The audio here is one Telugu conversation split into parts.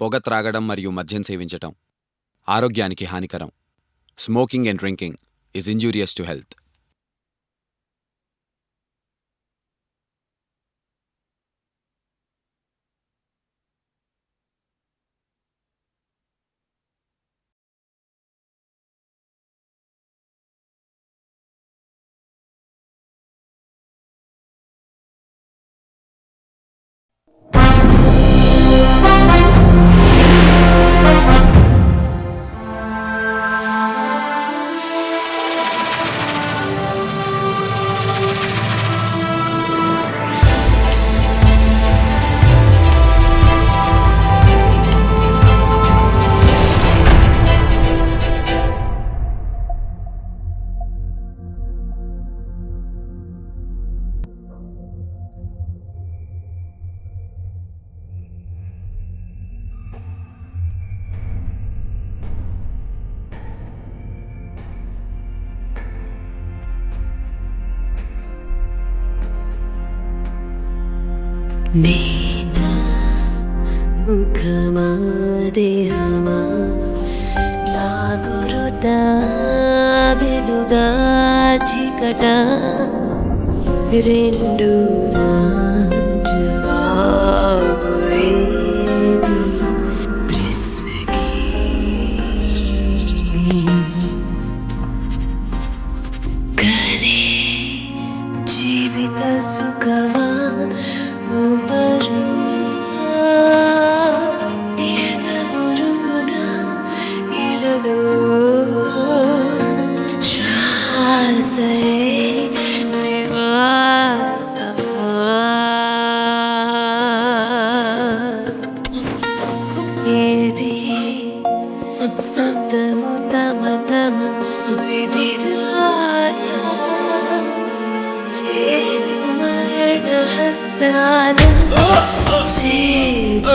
పొగ త్రాగడం మరియు మద్యం సేవించటం ఆరోగ్యానికి హానికరం. Smoking and drinking is injurious to health. నేనా ముఖమా దేహమా నా గురుతా వెలుగా చీకట రెండు నా జవాబు ఏది ప్రశ్నకి కలే జీవిత సుఖమా సతము తమ తమ విధిరాయ చేతి మరణ హస్తాల చేత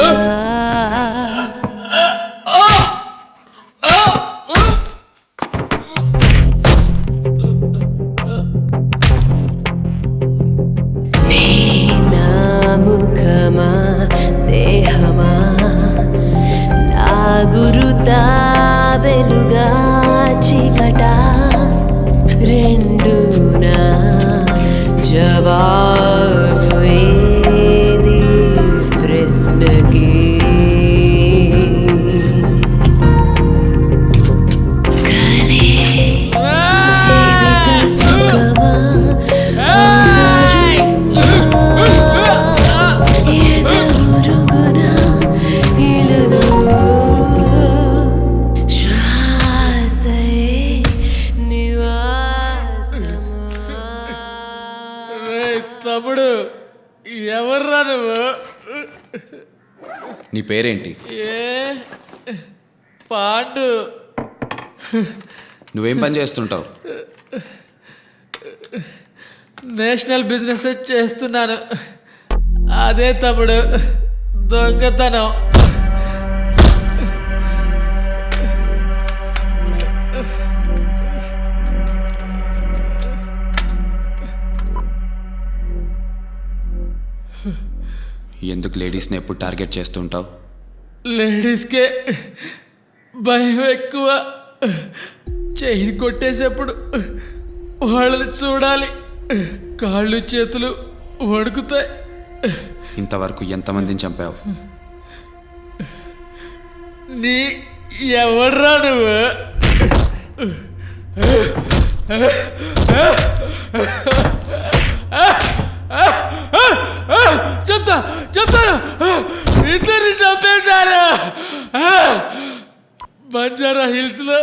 నేనా ముఖమా దేహమా నా గురుతా వెలుగా చీకట రెండు నా జవాబు ఏది ప్రశ్నకి కలే జీవిత సుఖమా ఎదురుగున ఇలలో తమ్ముడు ఎవర్రా నువ్వు? నీ పేరేంటి? పాండు. నువ్వేం పని చేస్తుంటావు? నేషనల్ బిజినెస్ చేస్తున్నాను. అదే తమ్ముడు దొంగతనం. ఎందుకు లేడీస్ని ఎప్పుడు టార్గెట్ చేస్తుంటావు? లేడీస్కే భయం ఎక్కువ. చైన్ కొట్టేసేప్పుడు వాళ్ళని చూడాలి, కాళ్ళు చేతులు వణుకుతాయి. ఇంతవరకు ఎంతమందిని చంపావు? నీ ఎవడ్రా నువ్వు? చెప్తాను, ఇద్దరిని చంపేశారు. బంజారా హిల్స్ లో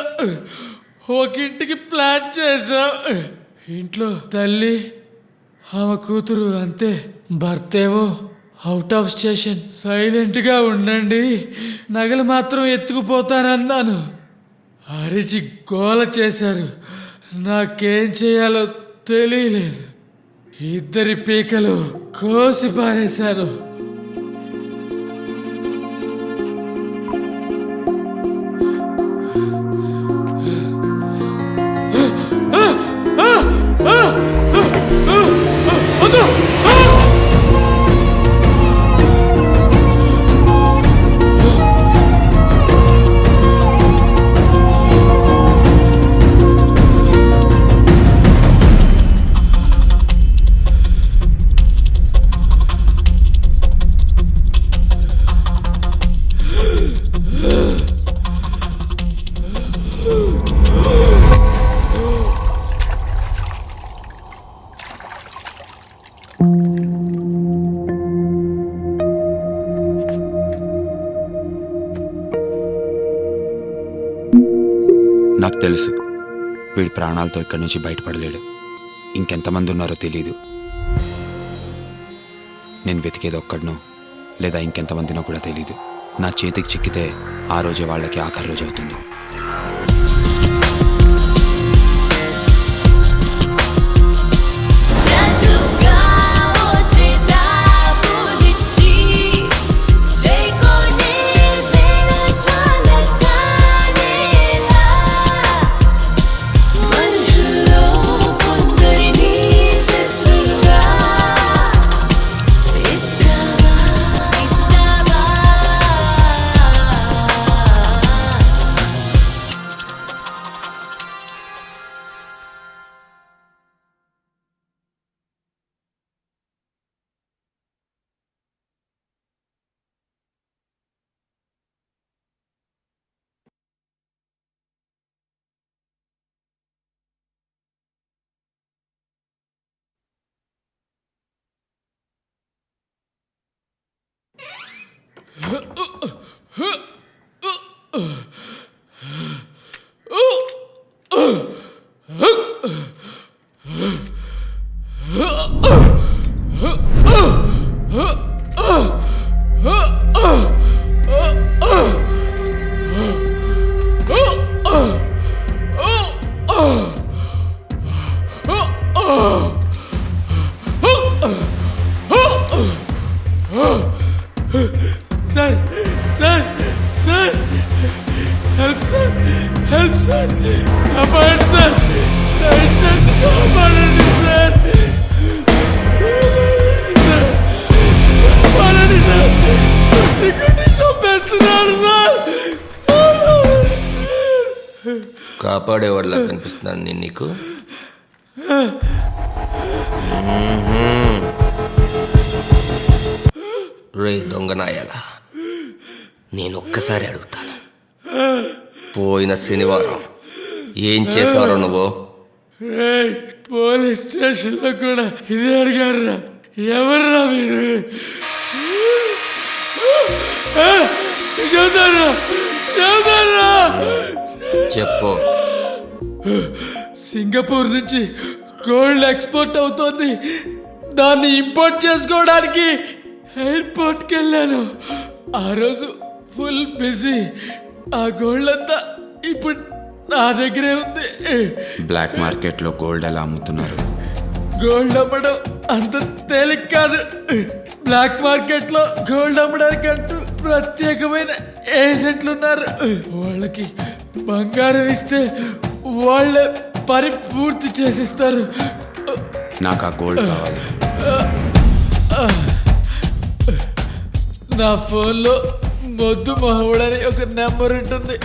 ఒక ఇంటికి ప్లాన్ చేశాం. ఇంట్లో తల్లి ఆమె కూతురు అంతే. భర్తేమో అవుట్ ఆఫ్ స్టేషన్. సైలెంట్ గా ఉండండి, నగలు మాత్రం ఎత్తుకుపోతానన్నాను. అరిచి గోల చేశారు. నాకేం చేయాలో తెలియలేదు. ఇద్దరి పీకలు కోసి పారేశాను. నాకు తెలుసు వీడి ప్రాణాలతో ఇక్కడి నుంచి బయటపడలేడు. ఇంకెంతమంది ఉన్నారో తెలీదు. నేను వెతికేది ఒక్కడనో లేదా ఇంకెంతమందినో కూడా తెలీదు. నా చేతికి చిక్కితే ఆ రోజే వాళ్ళకి ఆఖరి రోజు అవుతుంది. Sir sir sir help sir help sir కాపాడండి సార్ దయచేసి కాపాడండి సార్ కాపాడండి సార్ కొట్టి కొట్టి చంపేస్తున్నాడు సార్. కాపాడేవాడిలా కనిపిస్తున్నాను నేను నీకు. రే దొంగనాయాలా, నేను ఒక్కసారి అడుగుతాను, పోయిన శనివారం ఏం చేశారో నువ్వు? పోలీస్ స్టేషన్లో కూడా ఇదే అడిగారురా. ఎవర్రా మీరు? చదువుతారా చదువుతారా? చెప్పు. సింగపూర్ నుంచి గోల్డ్ ఎక్స్పోర్ట్ అవుతోంది. దాన్ని ఇంపోర్ట్ చేసుకోవడానికి ఎయిర్పోర్ట్కి వెళ్ళాను. ఆ రోజు ఫుల్ బిజీ. ఆ గోల్డ్ అంతా ఇప్పుడు నా దగ్గరే ఉంది. బ్లాక్ మార్కెట్లో గోల్డ్ ఎలా అమ్ముతున్నారు? గోల్డ్ అమ్మడం అంత తేలిక కాదు. బ్లాక్ మార్కెట్ లో గోల్డ్ అమ్మడానికి అంటూ ప్రత్యేకమైన ఏజెంట్లు ఉన్నారు. వాళ్ళకి బంగారం ఇస్తే వాళ్ళే పని పూర్తి చేసిస్తారు. నాకు ఆ గోల్డ్ కావాలి. నా ఫోన్లో మొద్దు మహవుడని ఒక నెంబర్ ఉంటుంది.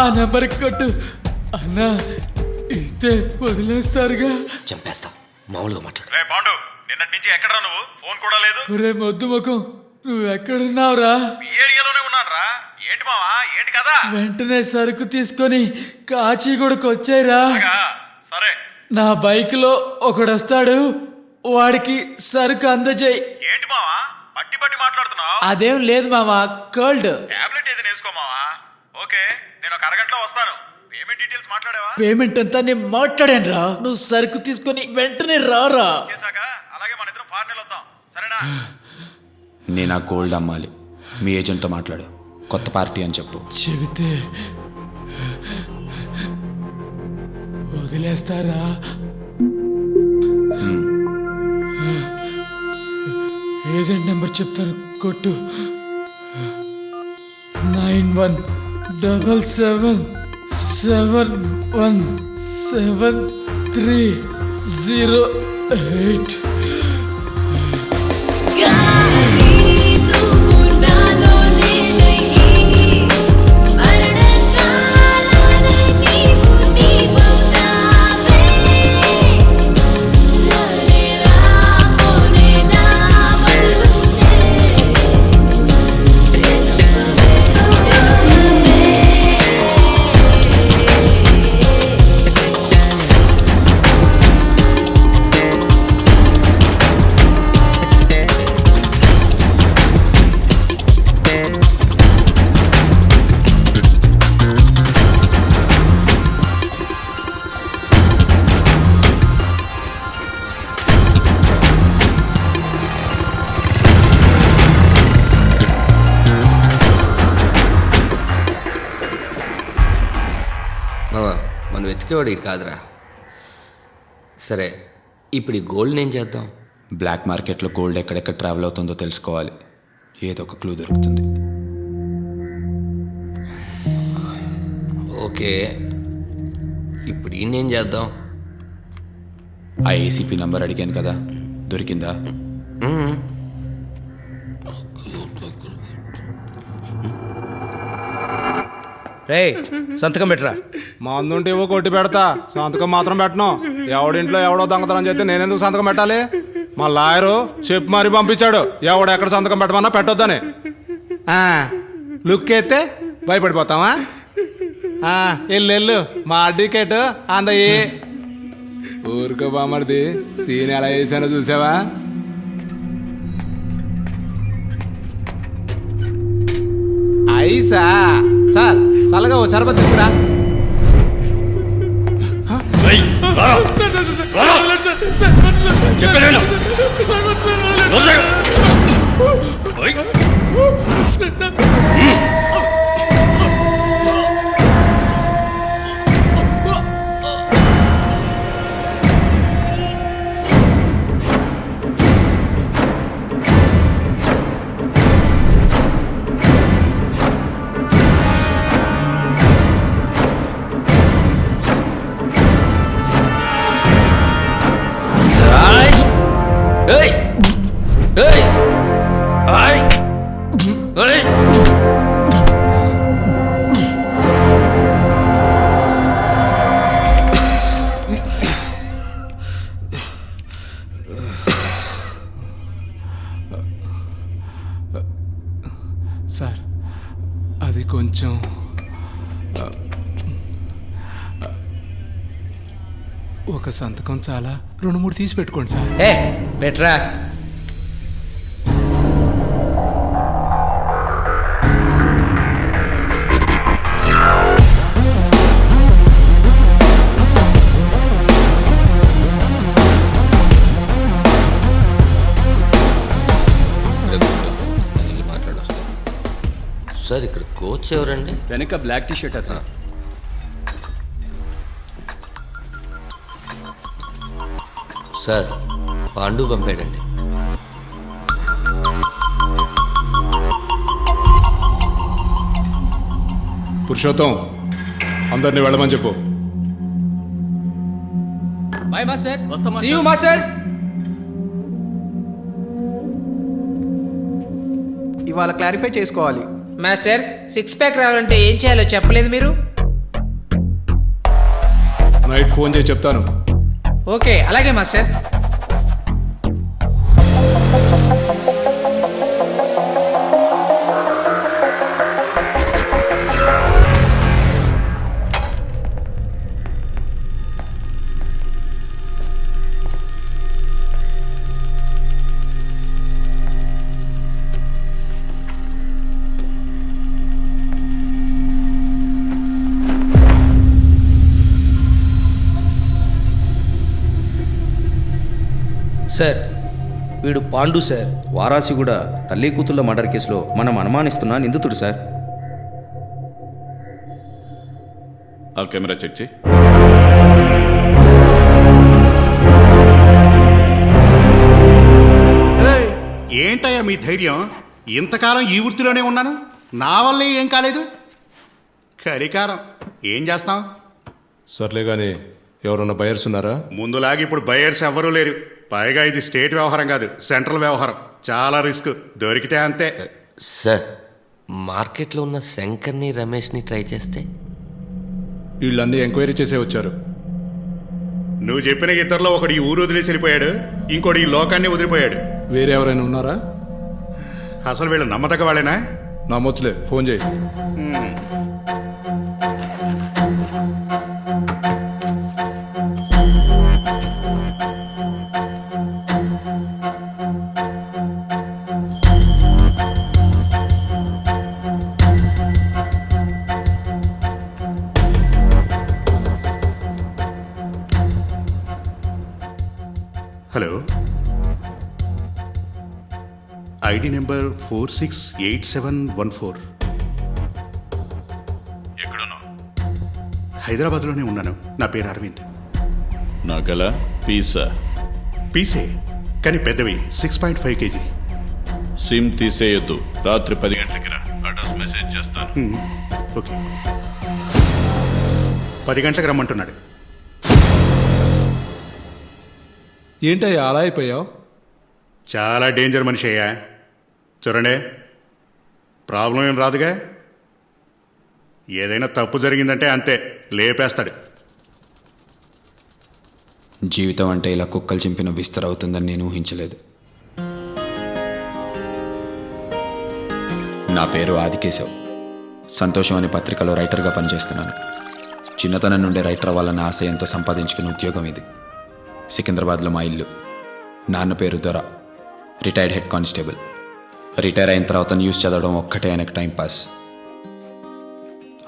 ఆ నెంబర్కి కొట్టు అన్నా. ఇస్తే వదిలేస్తారుగా. చంపేస్తా. మామూలుగా మాట్లాడు. రే పాండు, నిన్నటి నుంచి ఎక్కడరా నువ్వు? ఫోన్ కూడా లేదు. ఒరే మొద్దు ముఖం, నువ్వు ఎక్కడున్నావురా? ఈ ఏరియాలోనే ఉన్నానురా. ఏంటి మావా, ఏంటి కదా? వెంటనే సరుకు తీసుకొని కాచిగూడకు వచ్చాయిరా. సరే. నా బైక్ లో ఒకడొస్తాడు, వాడికి సరుకు అందజేయి. ఏంటి మావా, పట్టి పట్టి మాట్లాడుతున్నావు? అదేం లేదు మామా, కోల్డ్. టాబ్లెట్ ఏది వేసుకో మావా. ఓకే, నేను ఒక అరగంటలో వస్తాను. Payment details మాట్లాడావా? పేమెంట్ అంతా నేను మాట్లాడాను రా. నువ్వు సరుకు తీసుకొని వెంటనే రారా. చేశాక అలాగే మన ఇద్దరం ఫారెన్ వద్దాం, సరేనా? నేను ఆ గోల్డ్ అమ్మాలి. మీ ఏజెంట్తో మాట్లాడు. కొత్త పార్టీ అని చెప్పు. చెబితే వదిలేస్తారా? ఏజెంట్ నెంబర్ చెప్తాను, కొట్టు. 9177173730 Come వెతికేవాడు ఇది కాదురా. సరే, ఇప్పుడు ఈ గోల్డ్ ఏం చేద్దాం? బ్లాక్ మార్కెట్లో గోల్డ్ ఎక్కడెక్కడ ట్రావెల్ అవుతుందో తెలుసుకోవాలి. ఏదో ఒక క్లూ దొరుకుతుంది. ఓకే, ఇప్పుడు ఈయనేం చేద్దాం? ఆ ఏసీపీ నంబర్ అడిగాను కదా, దొరికిందా? రే సంతకం పెట్టరా. మా అందుంటే ఏవో కొట్టి పెడతా, సంతకం మాత్రం పెట్టను. ఎవడింట్లో ఎవడో దొంగతనం చేస్తే నేనెందుకు సంతకం పెట్టాలి? మా లాయరు చెప్పి మరీ పంపించాడు ఎవడు ఎక్కడ సంతకం పెట్టమన్నా పెట్టొద్దని. లుక్ ఎత్తే భయపడిపోతావా? ఎల్లు మా అడ్వకేట్ అందయ్యి. ఊరుకో బామర్ది, సీన్ ఎలా వేసానో చూసావా? ఐసా సార్, చల్లగా ఓ సరబత్ తీసుకురా. ఏయ్! ఏయ్! ఆయ్! ఏయ్! సార్ అది కొంచెం ఒక సంతకం చాలా, 2-3 తీసి పెట్టుకోండి సార్. ఏ పెట్రా. సార్, ఇక్కడ కోచ్ ఎవరండి? వెనక బ్లాక్ టీ షర్ట్ అతను. సార్, పాండు పంపాడండి. పురుషోత్తం, అందరినీ వెళ్ళమని చెప్పు. Bye master. See you master. ఇవాళ క్లారిఫై చేసుకోవాలి. మాస్టర్, 6 ప్యాక్ రావాలంటే ఏం చేయాలో చెప్పలేదు మీరు? నైట్ ఫోన్ చేసి చెప్తాను. ఓకే, అలాగే మాస్టర్. సార్, వీడు పాండు సార్. వారాసిగూడ తల్లి కూతుళ్ళ మర్డర్ కేసులో మనం అనుమానిస్తున్న నిందితుడు సార్. ఆ కెమెరా చెక్ చేయి. ఏంటయ్యా మీ ధైర్యం? ఇంతకాలం ఈ వృత్తిలోనే ఉన్నాను, నా వల్లే ఏం కాలేదు. కరికారం ఏం చేస్తాం? సర్లే కానీ ఎవరన్నా బయర్స్ ఉన్నారా? ముందులాగా ఇప్పుడు బయర్స్ ఎవ్వరూ లేరు. పైగా ఇది స్టేట్ వ్యవహారం కాదు, సెంట్రల్ వ్యవహారం. చాలా రిస్క్, దొరికితే అంతే. సార్, మార్కెట్లో ఉన్న శంకర్ని రమేష్ని ట్రై చేస్తే? వీళ్ళన్నీ ఎంక్వైరీ చేసే వచ్చారు. నువ్వు చెప్పిన ఇద్దరిలో ఒకడు ఈ ఊరు వదిలేసి వెళ్ళిపోయాడు, ఇంకోటి ఈ లోకాన్ని వదిలిపోయాడు. వేరే ఎవరైనా ఉన్నారా? అసలు వీళ్ళు నమ్మదగ్గ వాళ్ళేనా? నమ్మొచ్చులే, ఫోన్ చేయి. Hello, ID number 468714. ఎక్కడున్నావు? హైదరాబాద్లోనే ఉన్నాను. నా పేరు అరవింద్. నాకలా పీసా పీసే కానీ పెద్దవి 6.5 kg. సిమ్ తీసేయొద్దు. రాత్రి 10 గంటలకి రా. అడ్రస్ మెసేజ్ చేస్తాను. ఓకే, 10 గంటలకు రమ్మంటున్నాడు. ఏంటయ్యా అలా అయిపోయావు? చాలా డేంజర్ మనిషి అయ్యా. చూడండి, ప్రాబ్లం ఏం రాదుగా. ఏదైనా తప్పు జరిగిందంటే అంతే, లేపేస్తాడు. జీవితం అంటే ఇలా కుక్కలు చింపిన విస్తరవుతుందని నేను ఊహించలేదు. నా పేరు ఆదికేశవ్. సంతోషం అనే పత్రికలో రైటర్గా పనిచేస్తున్నాను. చిన్నతనం నుండే రైటర్ అవ్వాలన్న ఆశయంతో సంపాదించుకున్న ఉద్యోగం ఇది. సికింద్రాబాద్లో మా ఇల్లు. నాన్న పేరు దొర, రిటైర్డ్ హెడ్ కానిస్టేబుల్. రిటైర్ అయిన తర్వాత న్యూస్ చదవడం ఒక్కటే ఆయనకు టైంపాస్.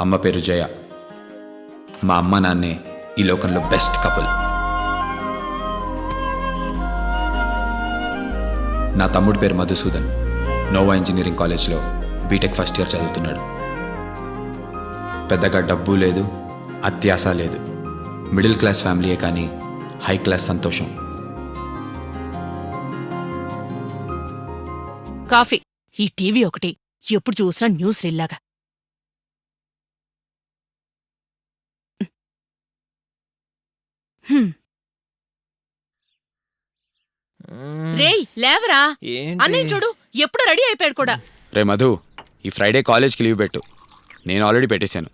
అమ్మ పేరు జయ. మా అమ్మ నాన్నే ఈ లోకంలో బెస్ట్ కపుల్. నా తమ్ముడి పేరు మధుసూదన్. నోవా ఇంజనీరింగ్ కాలేజ్లో బీటెక్ ఫస్ట్ ఇయర్ చదువుతున్నాడు. పెద్దగా డబ్బు లేదు, అత్యాస లేదు. మిడిల్ క్లాస్ ఫ్యామిలీయే కానీ హై క్లాస్ సంతోషం. కాఫీ. ఈ టీవీ ఒకటి ఎప్పుడు చూసినా న్యూస్ రీల్లాగా. రేయ్ లేవరా, అన్నయ్య చూడు ఎప్పుడు రెడీ అయిపోయాడు కూడా. రే మధు, ఈ ఫ్రైడే కాలేజ్కి లీవ్ పెట్టు. నేను ఆల్రెడీ పెట్టేశాను.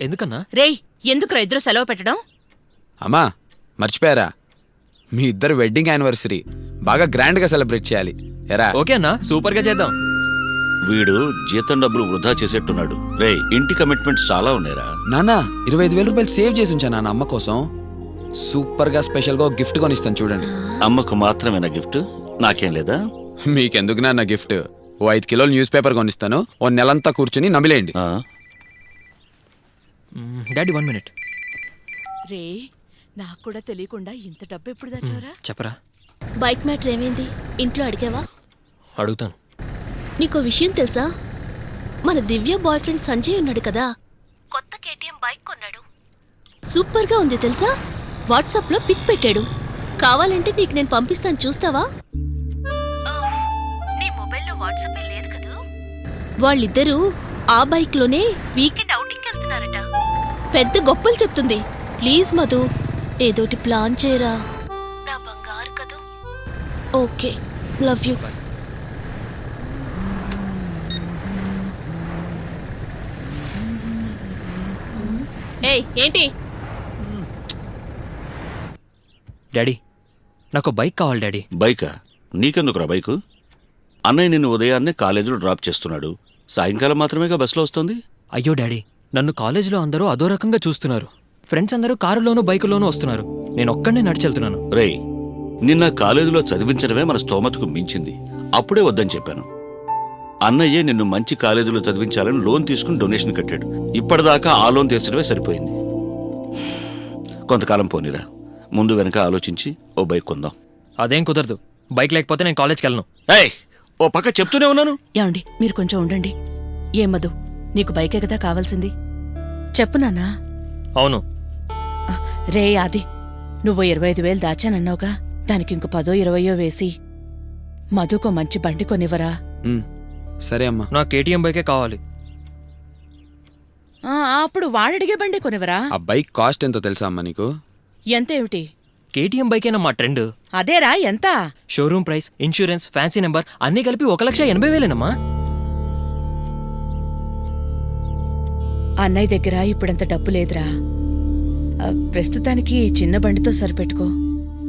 ఎందుకన్నా? రేయ్ ఎందుకురా ఇద్దరు సెలవు పెట్టడం? అమ్మా మర్చిపోయారా, మీ ఇద్దరు వెడ్డింగ్ యానివర్సరీ బాగా గ్రాండ్గా సెలబ్రేట్ చేయాలి. ఎరా? ఓకే అన్నా, సూపర్గా చేద్దాం. వీడు జీతం డబ్బులు వృధా చేసేట్టున్నాడు. రే, ఇంటి కమిట్మెంట్స్ చాలా ఉన్నాయిరా. నాన్న 25,000 రూపాయలు సేవ్ చేసి ఉంచా నాన్న అమ్మ కోసం. సూపర్గా స్పెషల్గా గిఫ్ట్ కొనిస్తాను చూడండి. అమ్మకు మాత్రమేనా గిఫ్ట్? నాకేం లేదా? మీకెందుకు నాన్న గిఫ్ట్? ఓ 5 కిలోలు న్యూస్ పేపర్ కొనిస్తాను. ఓ నెలంతా కూర్చుని నమిలేయండి. Daddy 1 minute. రే నాకు కూడా తెలియకుండా ఇంత డబ్బు ఎప్పుడు దాచారా? చెప్పరా. బైక్ మ్యాటర్ ఏమైంది? ఇంట్లో అడిగావా? అడుగుతాను. నీకో విషయం తెలుసా? మన దివ్య బాయ్ ఫ్రెండ్ సంజయ్ ఉన్నాడు కదా, కొత్త కేటీఎం బైక్ కొన్నాడు. సూపర్గా ఉంది తెలుసా? వాట్సాప్లో పిక్ పెట్టాడు. కావాలంటే నీకు నేను పంపిస్తాను, చూస్తావా? నీ మొబైల్లో వాట్సాప్ లేదు కదా. వాళ్ళిద్దరూ ఆ బైక్లోనే వీకెండ్ అవుటింగ్కి వెళ్తున్నారట. పెద్ద గొప్పలు చెప్తుంది. ప్లీజ్ మధు, ఏదోటి ప్లాన్ చేయరా. నా బంగారు కదూ. Okay, love you. ఏయ్ ఏంటి? డాడీ నాకు బైక్ కావాలి డాడీ. బైకా? నీకెందుకురా బైకు? అన్నయ్య నిన్ను ఉదయాన్నే కాలేజీలో డ్రాప్ చేస్తున్నాడు. సాయంకాలం మాత్రమేగా బస్సులో వస్తుంది. అయ్యో డాడీ, నన్ను కాలేజీలో అందరూ అదో రకంగా చూస్తున్నారు. ఫ్రెండ్స్ అందరూ కారులోనూ బైకులోనూ వస్తున్నారు. నేను ఒక్కడే నడిచెళ్తున్నాను. రేయ్, నిన్న కాలేజీలో చదివించడమే మన స్తోమతకు మించింది. అప్పుడే వద్దని చెప్పాను. అన్నయ్యే నిన్ను మంచి కాలేజీలో చదివించాలని లోన్ తీసుకుని డొనేషన్ కట్టాడు. ఇప్పటిదాకా ఆ లోన్ తీర్చడమే సరిపోయింది. కొంతకాలం పోనీరా, ముందు వెనక ఆలోచించి ఓ బైక్ కొందాం. అదేం కుదరదు. బైక్ లేకపోతే నేను కాలేజ్కి వెళ్ళను. ఏయ్, ఓ పక్క చెప్తూనే ఉన్నాను. ఏమండి మీరు కొంచెం ఉండండి. ఏ మధు, నీకు బైకే కదా కావాల్సింది? చెప్పు నాన్నా. అవును. రే ఆది, నువ్వు 25,000 దాచానన్నావుగా, దానికి ఇంకో 10-20 వేసి మధుకో మంచి బండి కొనివ్వరా? సరే అమ్మా. నాకు కేటీఎం బైకే కావాలి. అప్పుడు వాడడిగే బండి కొనివ్వరా? ఆ బైక్ కాస్ట్ ఎంతో తెలుసా అమ్మా నీకు? ఎంతేమిటి? కేటీఎం బైకేనా మా ట్రెండ్. అదేరా ఎంత? Showroom price, insurance, fancy number అన్నీ కలిపి 1,80,000 అన్నయ్య దగ్గర ఇప్పుడంత డబ్బు లేదురా. ప్రస్తుతానికి చిన్న బండితో సరిపెట్టుకో.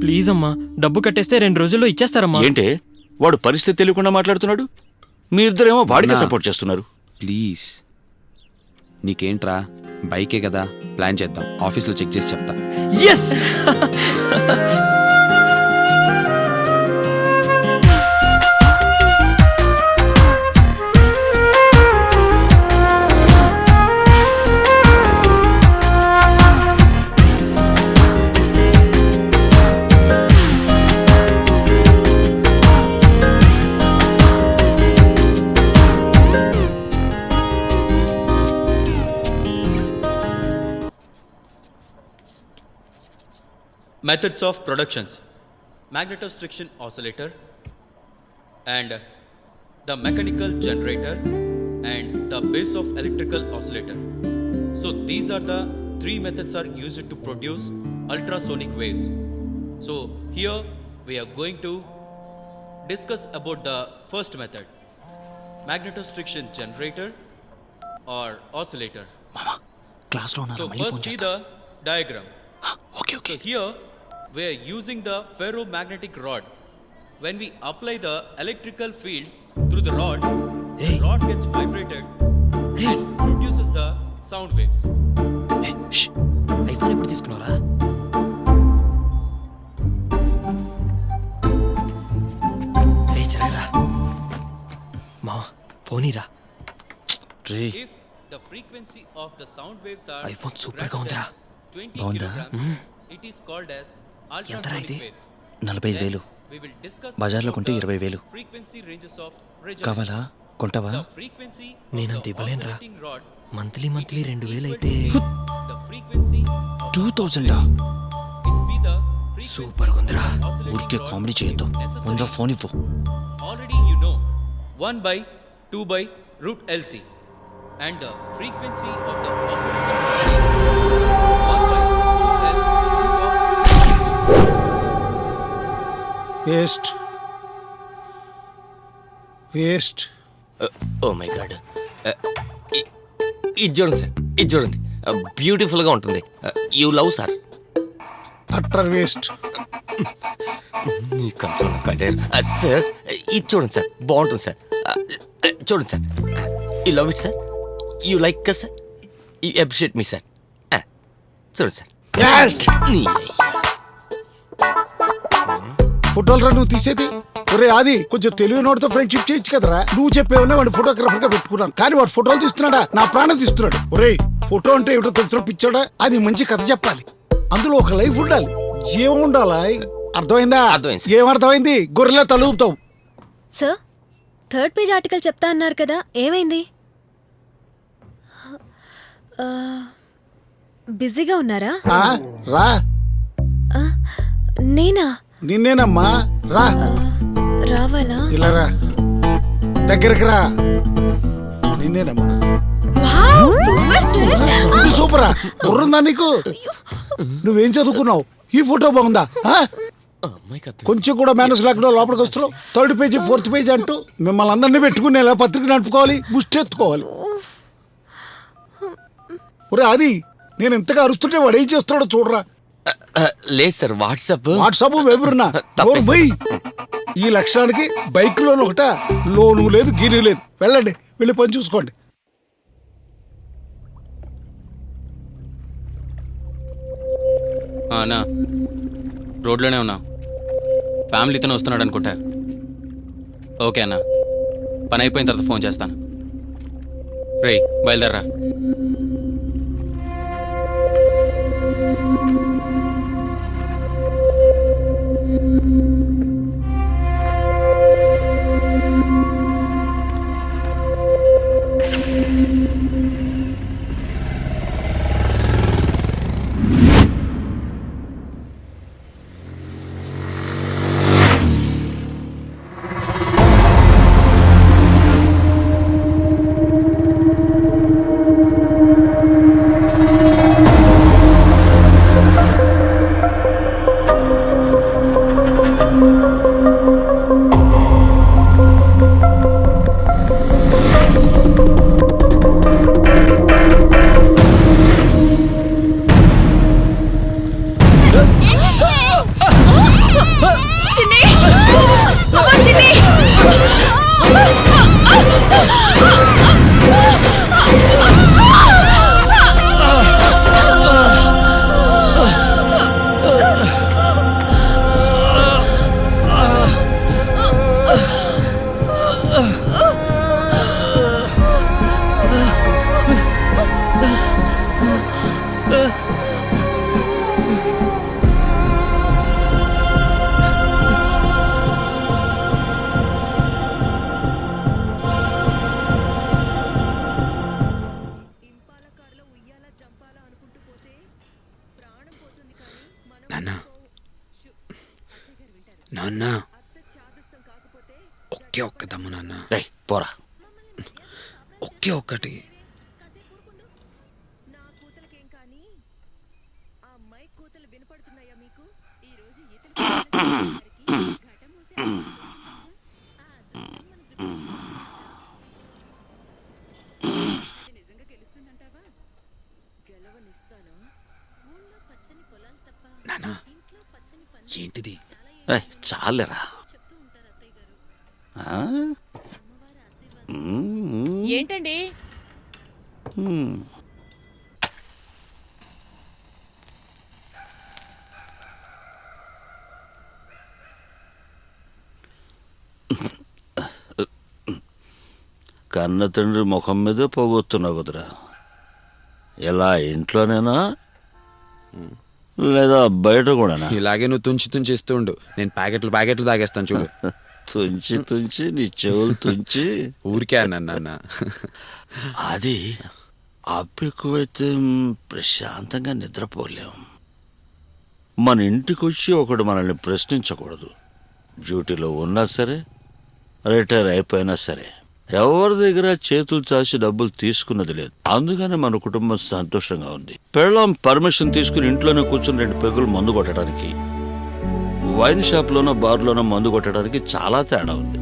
ప్లీజ్ అమ్మా, డబ్బు కట్టేస్తే 2 రోజుల్లో ఇచ్చేస్తారమ్మా. ఏంటే వాడు పరిస్థితి తెలియకుండా మాట్లాడుతున్నాడు? మీ ఇద్దరేమో వాడికి సపోర్ట్ చేస్తున్నారు. ప్లీజ్, నీకేంట్రా, బైకే కదా, ప్లాన్ చేద్దాం. ఆఫీస్లో చెక్ చేసి చెప్తా. Yes. Methods of productions: magnetostriction oscillator, and the mechanical generator, and the base of electrical oscillator. So these are the three methods are used to produce ultrasonic waves. So here we are going to discuss about the first method, magnetostriction generator or oscillator. So first see the diagram. So here we are using the ferromagnetic rod. When we apply the electrical field through the rod gets vibrated and produces the sound waves. IPhone ఎప్పుడు తీసుకున్నారా? రే జరగరా మా phone Ira. Ray If the frequency of the sound waves are iPhone super గా greater ఉందిరా. than 20 బాగుందా? kilograms, it is called as ఎంతరా ఇది? ultrasonic waves. 45,000 We will discuss బజార్లో about కొంటే the 20,000. frequency ranges of resonance. కావాలా కొంటావా? The frequency of నేనంత the ఇవ్వలేనురా. oscillating rod మంత్లీ 2,000 అయితే the frequency of 2000 it be the frequency super గా ఉందిరా. of the oscillating ఊరికే rod కామెడీ చేయొద్దు. necessary. ముందు ఫోన్ ఇవ్వు. Already you know 1 by 2 by root LC, and the frequency of the oscillator is 1 by 2L root of waste oh my god. ఇది చూడండి సార్, ఇది చూడండి, బ్యూటిఫుల్గా ఉంటుంది. You love sir. Utter waste. నీ కంట్రోల్ సార్. ఇది చూడండి సార్, బాగుంటుంది సార్. చూడండి sir, you love it sir, you like కదా sir, you appreciate me sir. చూడండి సార్. నీ ఫోటోలు నువ్వు తీసేది. ఒరే ఆది, కొంచెం తెలివి నోటితో ఫ్రెండ్షిప్ చేయొచ్చు కదరా. నువ్వు చెప్పేవన్నా వాడు ఫోటోగ్రాఫర్ గా పెట్టుకున్నాను, కానీ వాడు ఫోటోలు తీస్తున్నాడా? నా ప్రాణం తీస్తున్నాడు. ఒరే, ఫోటో అంటే ఏమిటో తెలిసిన పిచ్చోడా? అది మంచి కథ చెప్పాలి, అందులో ఒక లైఫ్ ఉండాలి, జీవం ఉండాలా. అర్థమైందా? అర్థమైంది. ఏమర్థమైంది? గొర్రెలా తలుపుతావు. సార్, థర్డ్ పేజ్ ఆర్టికల్ చెప్తా అన్నారు కదా, ఏమైంది? బిజీగా ఉన్నారా? రా. నేనా? నిన్నేనమ్మా, రా. రావాలా? ఇలా రా, దగ్గరికి రా. నిన్నేనమ్మా. ఇది సూపరా? బుర్రుందా నీకు? నువ్వేం చదువుకున్నావు? ఈ ఫోటో బాగుందా? కొంచెం కూడా మేనస్ లేకుండా లోపలికి వస్తున్నావు. థర్డ్ పేజీ, ఫోర్త్ పేజీ అంటూ మిమ్మల్ని అందరినీ పెట్టుకుని ఎలా పత్రిక నడుపుకోవాలి, ముష్టి ఎత్తుకోవాలి. ఒరే అది, నేను ఇంతగా అరుస్తుంటే వాడు ఏం చేస్తున్నాడో చూడరా. లేదు సార్, వాట్సాప్ వెబురున్నా పోయి. ఈ లక్షణానికి బైక్ లోన్ ఒకట, లోను లేదు, గీని లేదు. వెళ్ళండి, వెళ్ళి పని చూసుకోండి. అన్నా, రోడ్లోనే ఉన్నా, ఫ్యామిలీతోనే వస్తున్నాడు అనుకుంటా. ఓకే అన్నా, పని అయిపోయిన తర్వాత ఫోన్ చేస్తాను. రేయ్, బయలుదేరరా. నాన్న ఒకే ఒక్క దమ్ము నాన్న, రేయ్ పోరా. ఒకే ఒక్కటి. నాన్న ఏంటిది? రేయ్ చాలేరా. ఆ? ఏంటండి? కన్న తండ్రి ముఖం మీదే పోగొత్తున్నావు కుదరా. ఎలా ఇంట్లోనేనా లేదా బయట కూడానా? ఇలాగే నువ్వు తుంచి తుంచి ఇస్తూ ఉండు, నేను ప్యాకెట్లు తాగేస్తాను చూడు. తుంచి తుంచి నీ చెవులు తుంచి. ఊరికే అన్నాను నాన్న. అది అప్పు ఎక్కువైతే ప్రశాంతంగా నిద్రపోలేం. మన ఇంటికి వచ్చి ఒకడు మనల్ని ప్రశ్నించకూడదు. డ్యూటీలో ఉన్నా సరే, రిటైర్ అయిపోయినా సరే, ఎవరి దగ్గర చేతులు చాచి డబ్బులు తీసుకున్నది లేదు. అందుకని మన కుటుంబం సంతోషంగా ఉంది. పెళ్ళాం పర్మిషన్ తీసుకుని ఇంట్లోనే కూర్చుని 2 పెగ్గులు మందు కొట్టడానికి, వైన్ షాప్లోనో బార్లోనో మందు కొట్టడానికి చాలా తేడా ఉంది.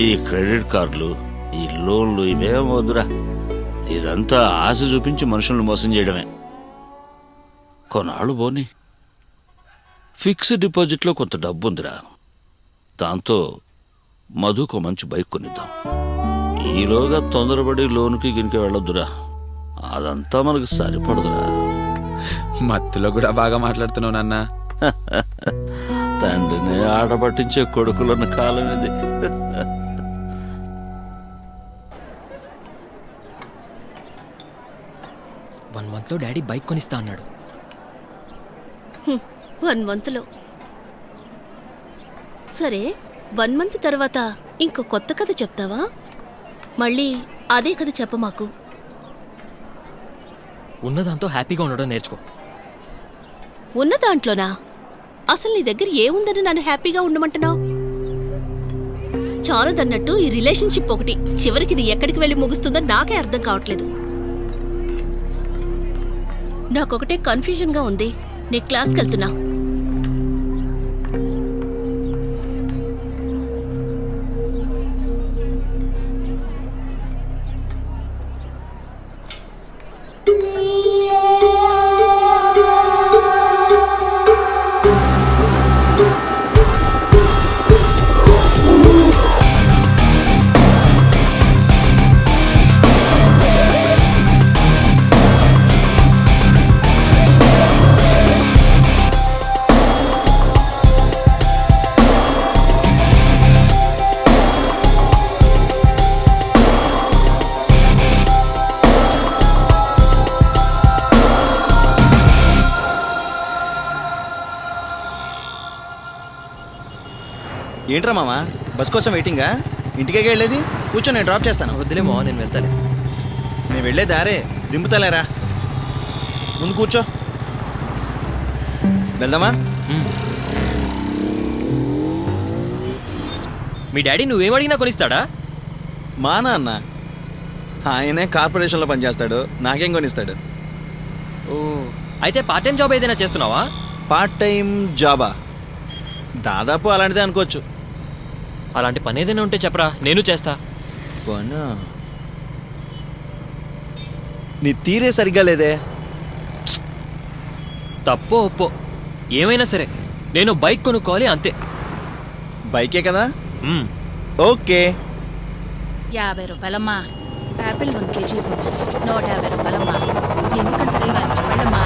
ఈ క్రెడిట్ కార్డులు, ఈ లోన్లు ఇవేం వద్దురా. ఇదంతా ఆశ చూపించి మనుషులను మోసం చేయడమే. కొన్నాళ్ళు పోని. ఫిక్స్డ్ డిపాజిట్లో కొంత డబ్బు ఉందిరా. దాంతో మధుకు మంచి బైక్ కొనిద్దాం. ఈలోగా తొందరపడి లోనుకి గినికి వెళ్ళొద్దురా. అదంతా మనకు సరిపడదురా. మత్తులో కూడా బాగా మాట్లాడుతున్నావు నాన్న. తండ్రిని ఆట పట్టించే కొడుకులున్న కాలం ఇది. 1 monthలో డాడీ బైక్ కొనిస్తా అన్నాడు. 1 monthలో. సరే, 1 month తర్వాత ఇంకో కొత్త కథ చెప్తావా? మళ్ళీ అదే కథ చెప్ప మాకు. ఉన్నదాంతో హ్యాపీగా ఉండడం నేర్చుకో. ఉన్న దాంట్లోనా? అసలు నీ దగ్గర ఏముందని నన్ను హ్యాపీగా ఉండమంటున్నావు? చాలదన్నట్టు ఈ రిలేషన్షిప్ ఒకటి, చివరికి ఇది ఎక్కడికి వెళ్ళి ముగుస్తుందో నాకే అర్థం కావట్లేదు. నాకొకటే కన్ఫ్యూజన్గా ఉంది. నేను క్లాస్కి వెళ్తున్నా. ఏంట్రా మామ, బస్ కోసం వెయిటింగా? ఇంటికే వెళ్ళేది? కూర్చో, నేను డ్రాప్ చేస్తాను. వద్దులే మావా, నేను వెళ్తాను. నేను వెళ్ళే దారే దింపుతలేరా. ముందు కూర్చో, వెళ్దామా? మీ డాడీ నువ్వేం అడిగినా కొనిస్తాడా? మా నాన్న ఆయనే కార్పొరేషన్లో పనిచేస్తాడు, నాకేం కొనిస్తాడు? ఓ, అయితే పార్ట్ టైం జాబ్ ఏదైనా చేస్తున్నావా? పార్ట్ టైం జాబా? దాదాపు అలాంటిదే అనుకోవచ్చు. అలాంటి పని ఏదైనా ఉంటే చెప్పరా, నేను చేస్తా. పనా? నీ తీరే సరిగ్గా లేదే. తప్పో ఒప్పో ఏమైనా సరే నేను బైక్ కొనుక్కోవాలి, అంతే. బైకే కదా? మ్మ్. ఓకే. 50 రూపాయలమ్మా. యాపిల్ 1 kg 150 రూపాయలమ్మా. ఎందుకంత రేపల్లమ్మా?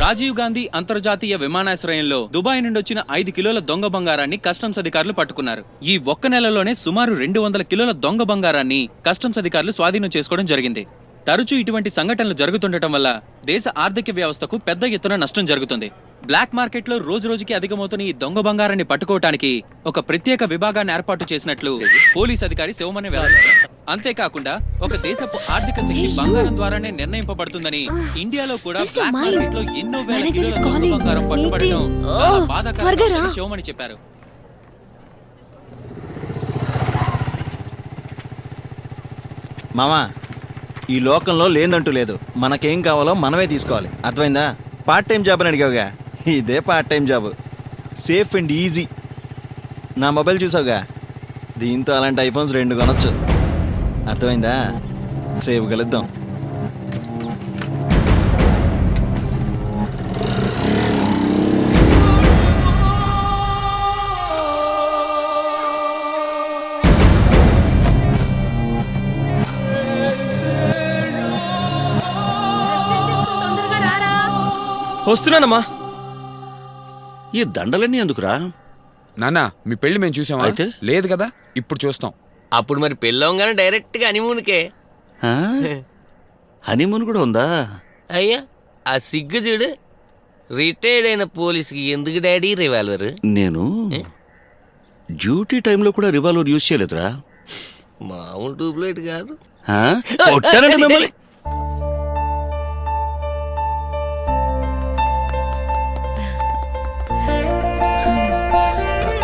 రాజీవ్ గాంధీ అంతర్జాతీయ విమానాశ్రయంలో దుబాయ్ నుండి వచ్చిన 5 కిలోల దొంగ బంగారాన్ని కస్టమ్స్ అధికారులు పట్టుకున్నారు. ఈ ఒక్క నెలలోనే సుమారు 200 కిలోల దొంగ బంగారాన్ని కస్టమ్స్ అధికారులు స్వాధీనం చేసుకోవడం జరిగింది. తరచూ ఇటువంటి సంఘటనలు జరుగుతుండటం వల్ల దేశ ఆర్థిక వ్యవస్థకు పెద్ద ఎత్తున నష్టం జరుగుతుంది. బ్లాక్ మార్కెట్లో రోజు రోజుకి అధికమవుతున్న ఈ దొంగ బంగారాన్ని పట్టుకోవటానికి ఒక ప్రత్యేక విభాగాన్ని ఏర్పాటు చేసినట్లు పోలీస్ అధికారి శివమణి వెల్లడించారు. అంతేకాకుండా ఒక దేశపు ఆర్థిక శక్తి బంగారం ద్వారానే నిర్ణయింపబడుతుందని ఇండియాలో కూడా బ్లాక్ మార్కెట్ లో ఎన్నో వేల కిలోల దొంగ బంగారం పట్టుబడటం చాలా బాధాకరమైన విషయమని చెప్పారు. మామా, ఈ లోకంలో లేదంటూ లేదు. మనకేం కావాలో మనమే తీసుకోవాలి. అర్థమైందా? పార్ట్ టైం జాబ్ అని అడిగావుగా, ఇదే part time job. Safe and easy. నా మొబైల్ చూసావుగా, దీంతో అలాంటి ఐఫోన్స్ 2 కొనొచ్చు. అర్థమైందా? రేపు కలుద్దాం. వస్తున్నానమ్మా. ఈ దండలన్నీ ఎందుకురా? నాన్న మీ పెళ్లి మేము చూసామా? అయితే? లేదు కదా, ఇప్పుడు చూస్తాం. అప్పుడు మరి పెళ్ళంగానే డైరెక్ట్ గా హనీమూన్కే. ఆ? హనీమూన్ కూడా ఉందా? అయ్యా ఆ సిగ్గు చూడు. రిటైర్డ్ అయిన పోలీస్కి ఎందుకు డాడీ రివాల్వర్? నేను డ్యూటీ టైంలో కూడా రివాల్వర్ యూజ్ చేయలేదురా. మామూలు ట్యూబ్లైట్ కాదు. ఆ? కొట్టానండి మిమ్మల్ని.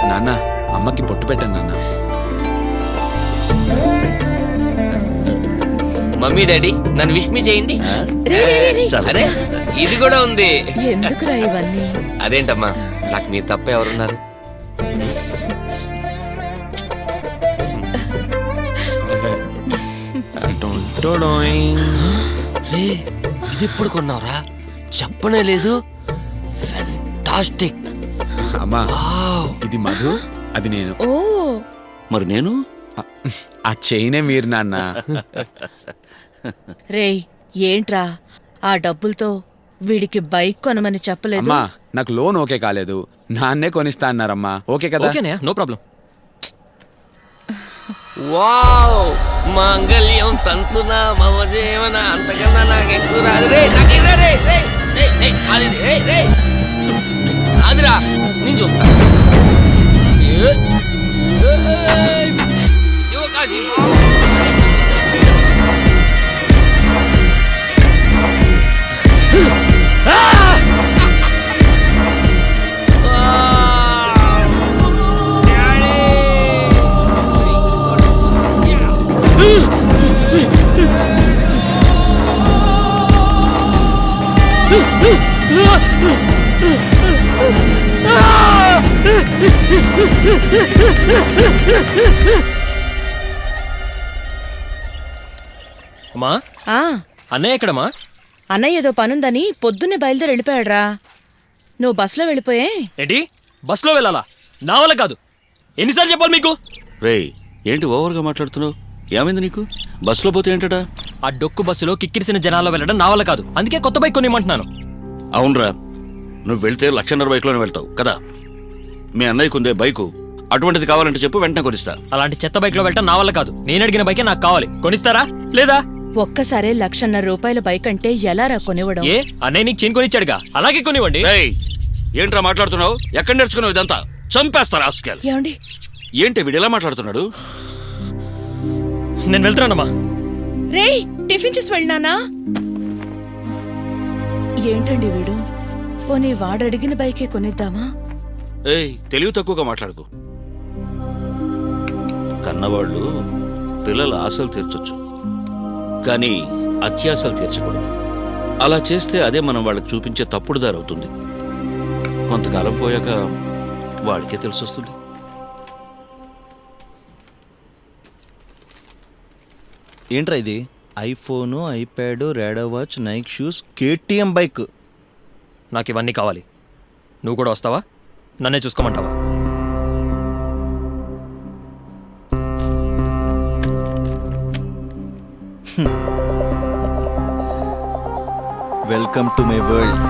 నాన్న అమ్మకి పొట్టు పెట్టండి నాన్న. మమ్మీ డాడీ నన్ను విష్ మీ చేయండి. చాలా. అరే ఇది కూడా ఉంది. ఎందుకురా ఇవన్నీ? అదేంటమ్మా, నాకు మీరు తప్ప ఎవరున్నారు? రే ఇది ఎప్పుడు కొన్నావురా? చెప్పనే లేదు. ఫెంటాస్టిక్. అమ్మా ఇది మధు, అది నేను. ఓ, మరి నేను ఆ చైనే మీరు నాన్న. రేయ్ ఏంట్రా ఆ డబ్బులతో వీడికి బైక్ కొనమని చెప్పలేదు? అమ్మా నాకు లోన్ ఓకే కాలేదు, నాన్నే కొనిస్తా అన్నారమ్మా. ఓకే కదా? No problem. వావ్, మాంగళ్యం తంతునా మమ జీవన. అంతకన్నా నాకు ఎక్కువ రాదు. రే అదిరా నేను చూస్తా. శివకాశి అమ్మా, ఆ అన్నయ్య ఎక్కడమ్మా? అన్నయ్య ఏదో పనుందని పొద్దున్నే బయలుదేరి వెళ్ళిపోయాడ్రా. నువ్వు బస్సులో వెళ్ళిపోయే. ఏంటి బస్సులో వెళ్ళాలా? నా వల్ల కాదు. ఎన్నిసార్లు చెప్పాలి మీకు? రేయ్ ఏంటి ఓవర్గా మాట్లాడుతున్నావు? ఏమైంది నీకు? బస్సులో పోతే ఏంటట? ఆ డొక్కు బస్సులో కిక్కిరిసిన జనాల్లో వెళ్ళడం నా వల్ల కాదు. అందుకే కొత్త బైక్ కొనిమంటున్నాను. అవునరా, నువ్వు వెళ్తే 1,50,000 బైక్లోనే వెళ్తావు కదా. మీ అన్నయ్యకు ఉందే బైకు, అటువంటిది కావాలంటే చెప్పు, వెంటనే కొనిస్తా. అలాంటి చెత్త బైక్ లో వెళ్ళటం నా వల్ల కాదు. నేను అడిగిన బైకే నాకు కావాలి. కొనిస్తారా లేదా? ఒక్కసారే 1,50,000 బైక్ అంటే ఎలా రా కొనివ్వడం? ఏ అన్నయ్య నీకు చైన్ కొనిచ్చాడుగా, అలాగే కొనివ్వండి. రేయ్ ఏంట్రా మాట్లాడుతున్నావు? ఎక్కడ నేర్చుకున్నావు ఇదంతా? చంపేస్తారా ఆస్కాల్. ఏమండి ఏంటి వీడు ఎలా మాట్లాడుతున్నాడు? నేను వెళ్తున్నానమ్మా. రేయ్ టిఫిన్ చేసి వెళ్ళినానా? ఏంటండి వీడు? పోనీ వాడడిగిన బైకే కొనిద్దామా? ఏయ్ తెలివి తక్కువగా మాట్లాడుకో. కన్నవాళ్ళు పిల్లల ఆశలు తీర్చొచ్చు, కానీ అత్యాశలు తీర్చకూడదు. అలా చేస్తే అదే మనం వాళ్ళకి చూపించే తప్పుడు దారి అవుతుంది. కొంతకాలం పోయాక వాడికే తెలిసొస్తుంది. ఏంట్రా ఇది? IPhone, iPad, Rado watch, Nike shoes, KTM bike. నాకు ఇవన్నీ కావాలి. నువ్వు కూడా వస్తావా? నన్నే చూసుకోమంటావా? Welcome to my world.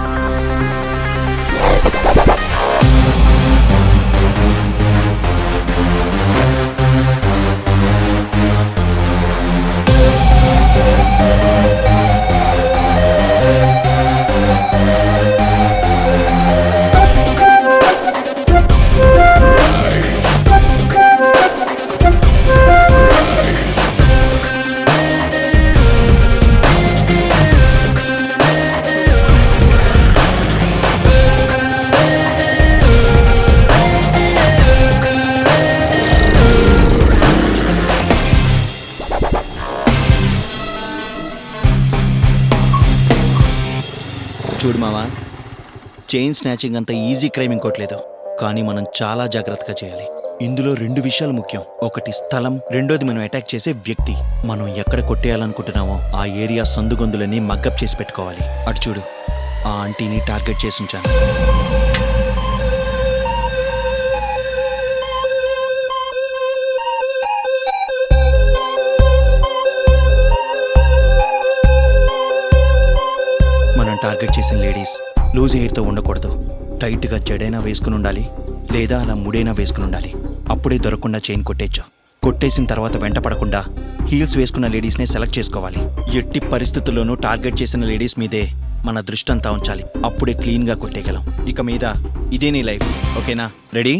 చూడు మావా, చైన్ స్నాచింగ్ అంత ఈజీ క్రైమ్ ఇంకోట్లేదు, కానీ మనం చాలా జాగ్రత్తగా చేయాలి. ఇందులో 2 విషయాలు ముఖ్యం. ఒకటి స్థలం, రెండోది మనం అటాక్ చేసే వ్యక్తి. మనం ఎక్కడ కొట్టేయాలనుకుంటున్నామో ఆ ఏరియా సందుగొందులని మగ్గప్ చేసి పెట్టుకోవాలి. అటు చూడు, ఆ ఆంటీని టార్గెట్ చేసి ఉంచాను. మనం టార్గెట్ చేసిన లేడీస్ లూజ్ హెయిర్తో ఉండకూడదు. టైట్గా జడైనా వేసుకుని ఉండాలి, లేదా అలా ముడైనా వేసుకుని ఉండాలి. అప్పుడే దొరకకుండా చైన్ కొట్టేయచ్చు. కొట్టేసిన తర్వాత వెంట పడకుండా హీల్స్ వేసుకున్న లేడీస్నే సెలెక్ట్ చేసుకోవాలి. ఎట్టి పరిస్థితుల్లోనూ టార్గెట్ చేసిన లేడీస్ మీదే మన దృష్టి అంతా ఉంచాలి. అప్పుడే క్లీన్గా కొట్టేయగలం. ఇక మీద ఇదే నీ లైఫ్, ఓకేనా? రెడీ?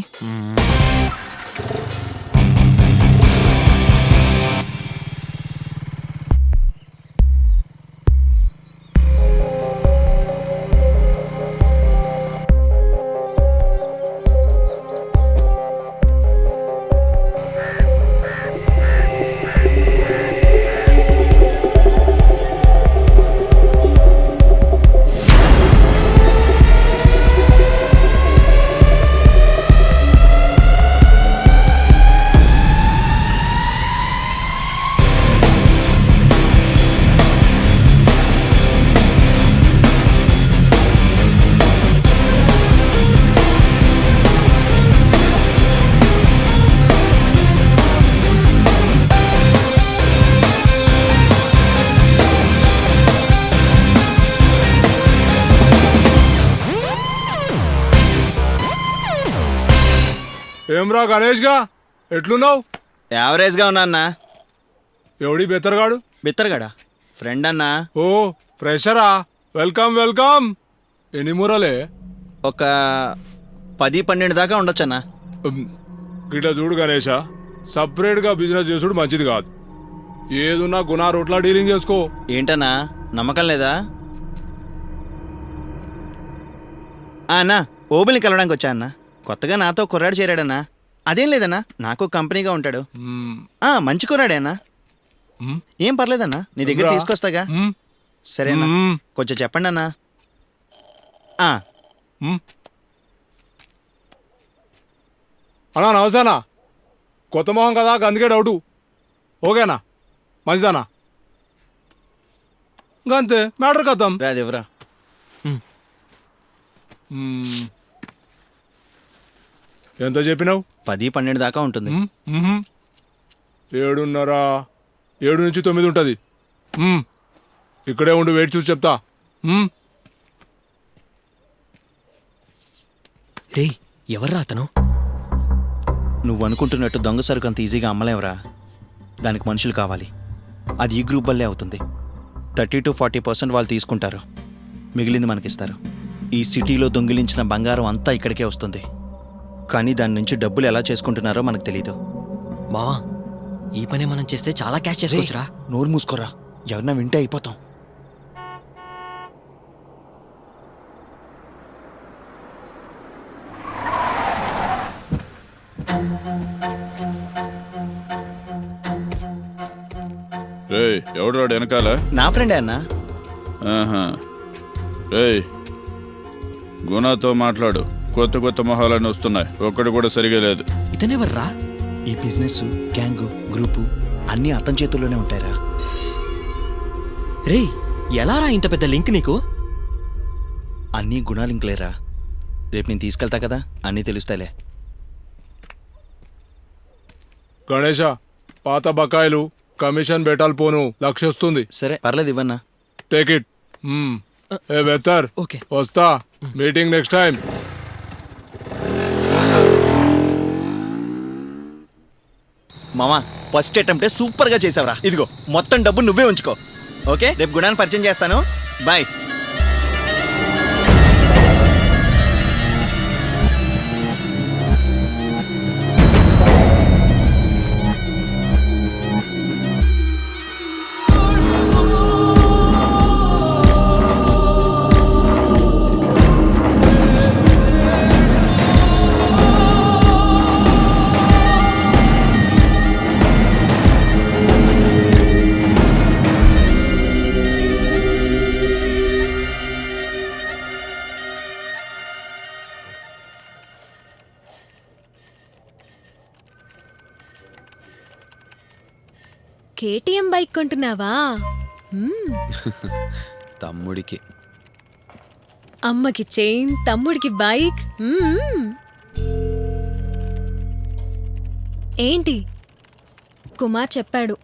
ఏమ్రా గణేష్గా, ఎట్లున్నావు? యావరేజ్గా ఉన్నా అన్నా. ఎవడి బెత్తరగాడు? బిత్తరగాడా? ఫ్రెండ్ అన్నా. ఓ ఫ్రెషరా, వెల్కమ్ వెల్కమ్. ఎన్ని మూరలే? ఒక 10-12 దాకా ఉండొచ్చన్నా. ఇట్లా చూడు గణేష, సపరేట్గా బిజినెస్ చేసుడు మంచిది కాదు. ఏదున్నా గుణా రోట్లా డీలింగ్ చేసుకో. ఏంటన్నా, నమ్మకం లేదా? అన్నా, ఓబుల్ని కలవడానికి వచ్చా అన్నా. కొత్తగా నాతో కుర్రాడు చేరాడన్నా. అదేం లేదన్నా, నాకు కంపెనీగా ఉంటాడు. మంచి కుర్రాడే అన్నా. ఏం పర్లేదన్నా, నీ దగ్గర తీసుకొస్తాగా. సరేనా, కొంచెం చెప్పండి అన్నా. అన్నా నమసేనా, కొత్త మొహం కదా, అందుకే డౌటు. ఓకేనా, మంచిదానా? అంతే, మ్యాటర్ కథం. రాదేవరా? ఎంత చెప్పినావు? 10-12 దాకా ఉంటుంది. 7:30, 7 నుంచి 9 ఉంటుంది. ఇక్కడే ఉండి వెయిట్ చూసి చెప్తా. రే, ఎవర్రా అతను? నువ్వు అనుకుంటున్నట్టు దొంగ సరుకు అంత ఈజీగా అమ్మలేవరా. దానికి మనుషులు కావాలి. అది ఈ గ్రూప్ వల్లే అవుతుంది. 30-40% వాళ్ళు తీసుకుంటారు, మిగిలింది మనకిస్తారు. ఈ సిటీలో దొంగిలించిన బంగారం అంతా ఇక్కడికే వస్తుంది, కానీ దాని నుంచి డబ్బులు ఎలా చేసుకుంటున్నారో మనకు తెలీదు. మావా, ఈ పని మనం చేస్తే చాలా క్యాష్ చేసుకోవచ్చురా. నోరు మూసుకోరా, ఎవరన్నా వింటే అయిపోతాం. ఎవడు వెనకాల? నా ఫ్రెండే అన్నా. గుణతో మాట్లాడు. కొత్త కొత్త మొహాలన్నీ వస్తున్నాయి, ఒక్కడు కూడా సరిగా లేదు. ఇతనెవర్రా? ఈ బిజినెస్, గ్యాంగు, గ్రూపు అన్నీ అతని చేతుల్లోనే ఉంటాయిరా. రే, ఎలారా ఇంత పెద్ద లింక్ నీకు? అన్నీ గుణాలింకులేరా. రేపు నేను తీసుకెళ్తా కదా, అన్నీ తెలుస్తాలే. గణేష, పాత బకాయిలు కమిషన్ బెటాల్ పోను 1,00,000 వస్తుంది. సరే పర్లేదు, ఇవ్వన్నా. Take it. ఏ బెత్తర్, ఓకే, వస్తా. Meeting next time. మామా, ఫస్ట్ అటెంప్టే సూపర్గా చేసావురా. ఇదిగో మొత్తం డబ్బు నువ్వే ఉంచుకో. ఓకే, రేపు గుణాన్ని పరిచయం చేస్తాను. బాయ్. కేటీఎం బైక్ కొంటున్నావా? తమ్ముడికి. అమ్మకి చైన్, తమ్ముడికి బైక్. ఏంటి కుమార్ చెప్పాడు.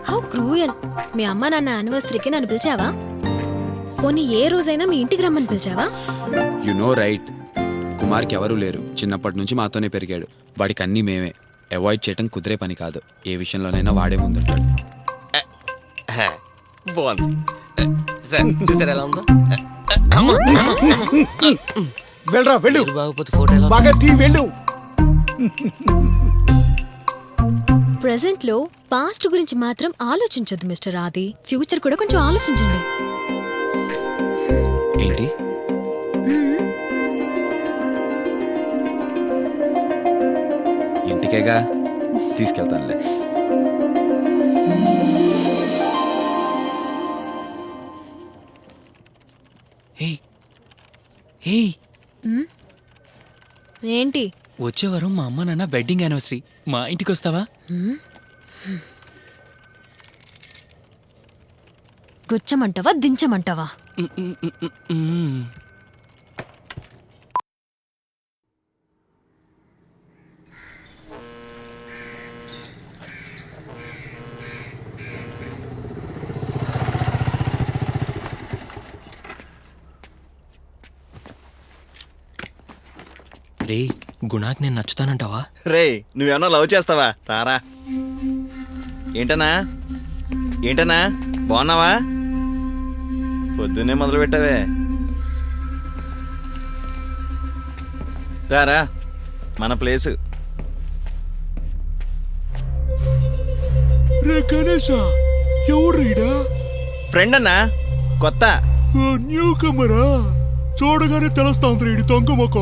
How cruel. మీ అమ్మ నాన్న యానివర్సరీకి నన్ను పిలిచావా? పోనీ ఏ రోజైనా మీ ఇంటికి రమ్మని పిలిచావా? You know right. కుమార్కి ఎవరూ లేరు. చిన్నప్పటి నుంచి మాతోనే పెరిగాడు. వాడికి అన్నీ మేమే. అవాయిడ్ చేయటం కుదిరే పని కాదు. ఏ విషయంలోనైనా వాడే ముందుంటాడు. బాగుంది సార్. చూసారు ఎలా ఉందో? వెళ్ళరా వెళ్ళు. బాగోపోతే ఫోటో బాగా తీ వెళ్ళు. ప్రెసెంట్ లో పాస్ట్ గురించి మాత్రం ఆలోచించొద్దు మిస్టర్ ఆది. ఫ్యూచర్ కూడా కొంచెం ఆలోచించండి. ఏంటి? ఇంటికేగా, తీసుకెళ్తానులే. ఏంటి? వచ్చేవారం మా అమ్మ నాన్న వెడ్డింగ్ యానివర్సరీ. మా ఇంటికి వస్తావా? గుచ్చమంటావా దించమంటావా? రే, గుణాకి నేను నచ్చుతానంటావా? రే నువ్వేమన్నా లవ్ చేస్తావా? రారా. ఏంటనా ఏంటనా బాగున్నావా? పొద్దున్నే మొదలు పెట్టావే. రారా మన ప్లేసు. రే గణేష, ఎవరు రీడా? ఫ్రెండ్ అన్నా, కొత్త న్యూ కమరా. చూడగానే తెలుస్తా ఉంది రీడి తొంగ మొక్క.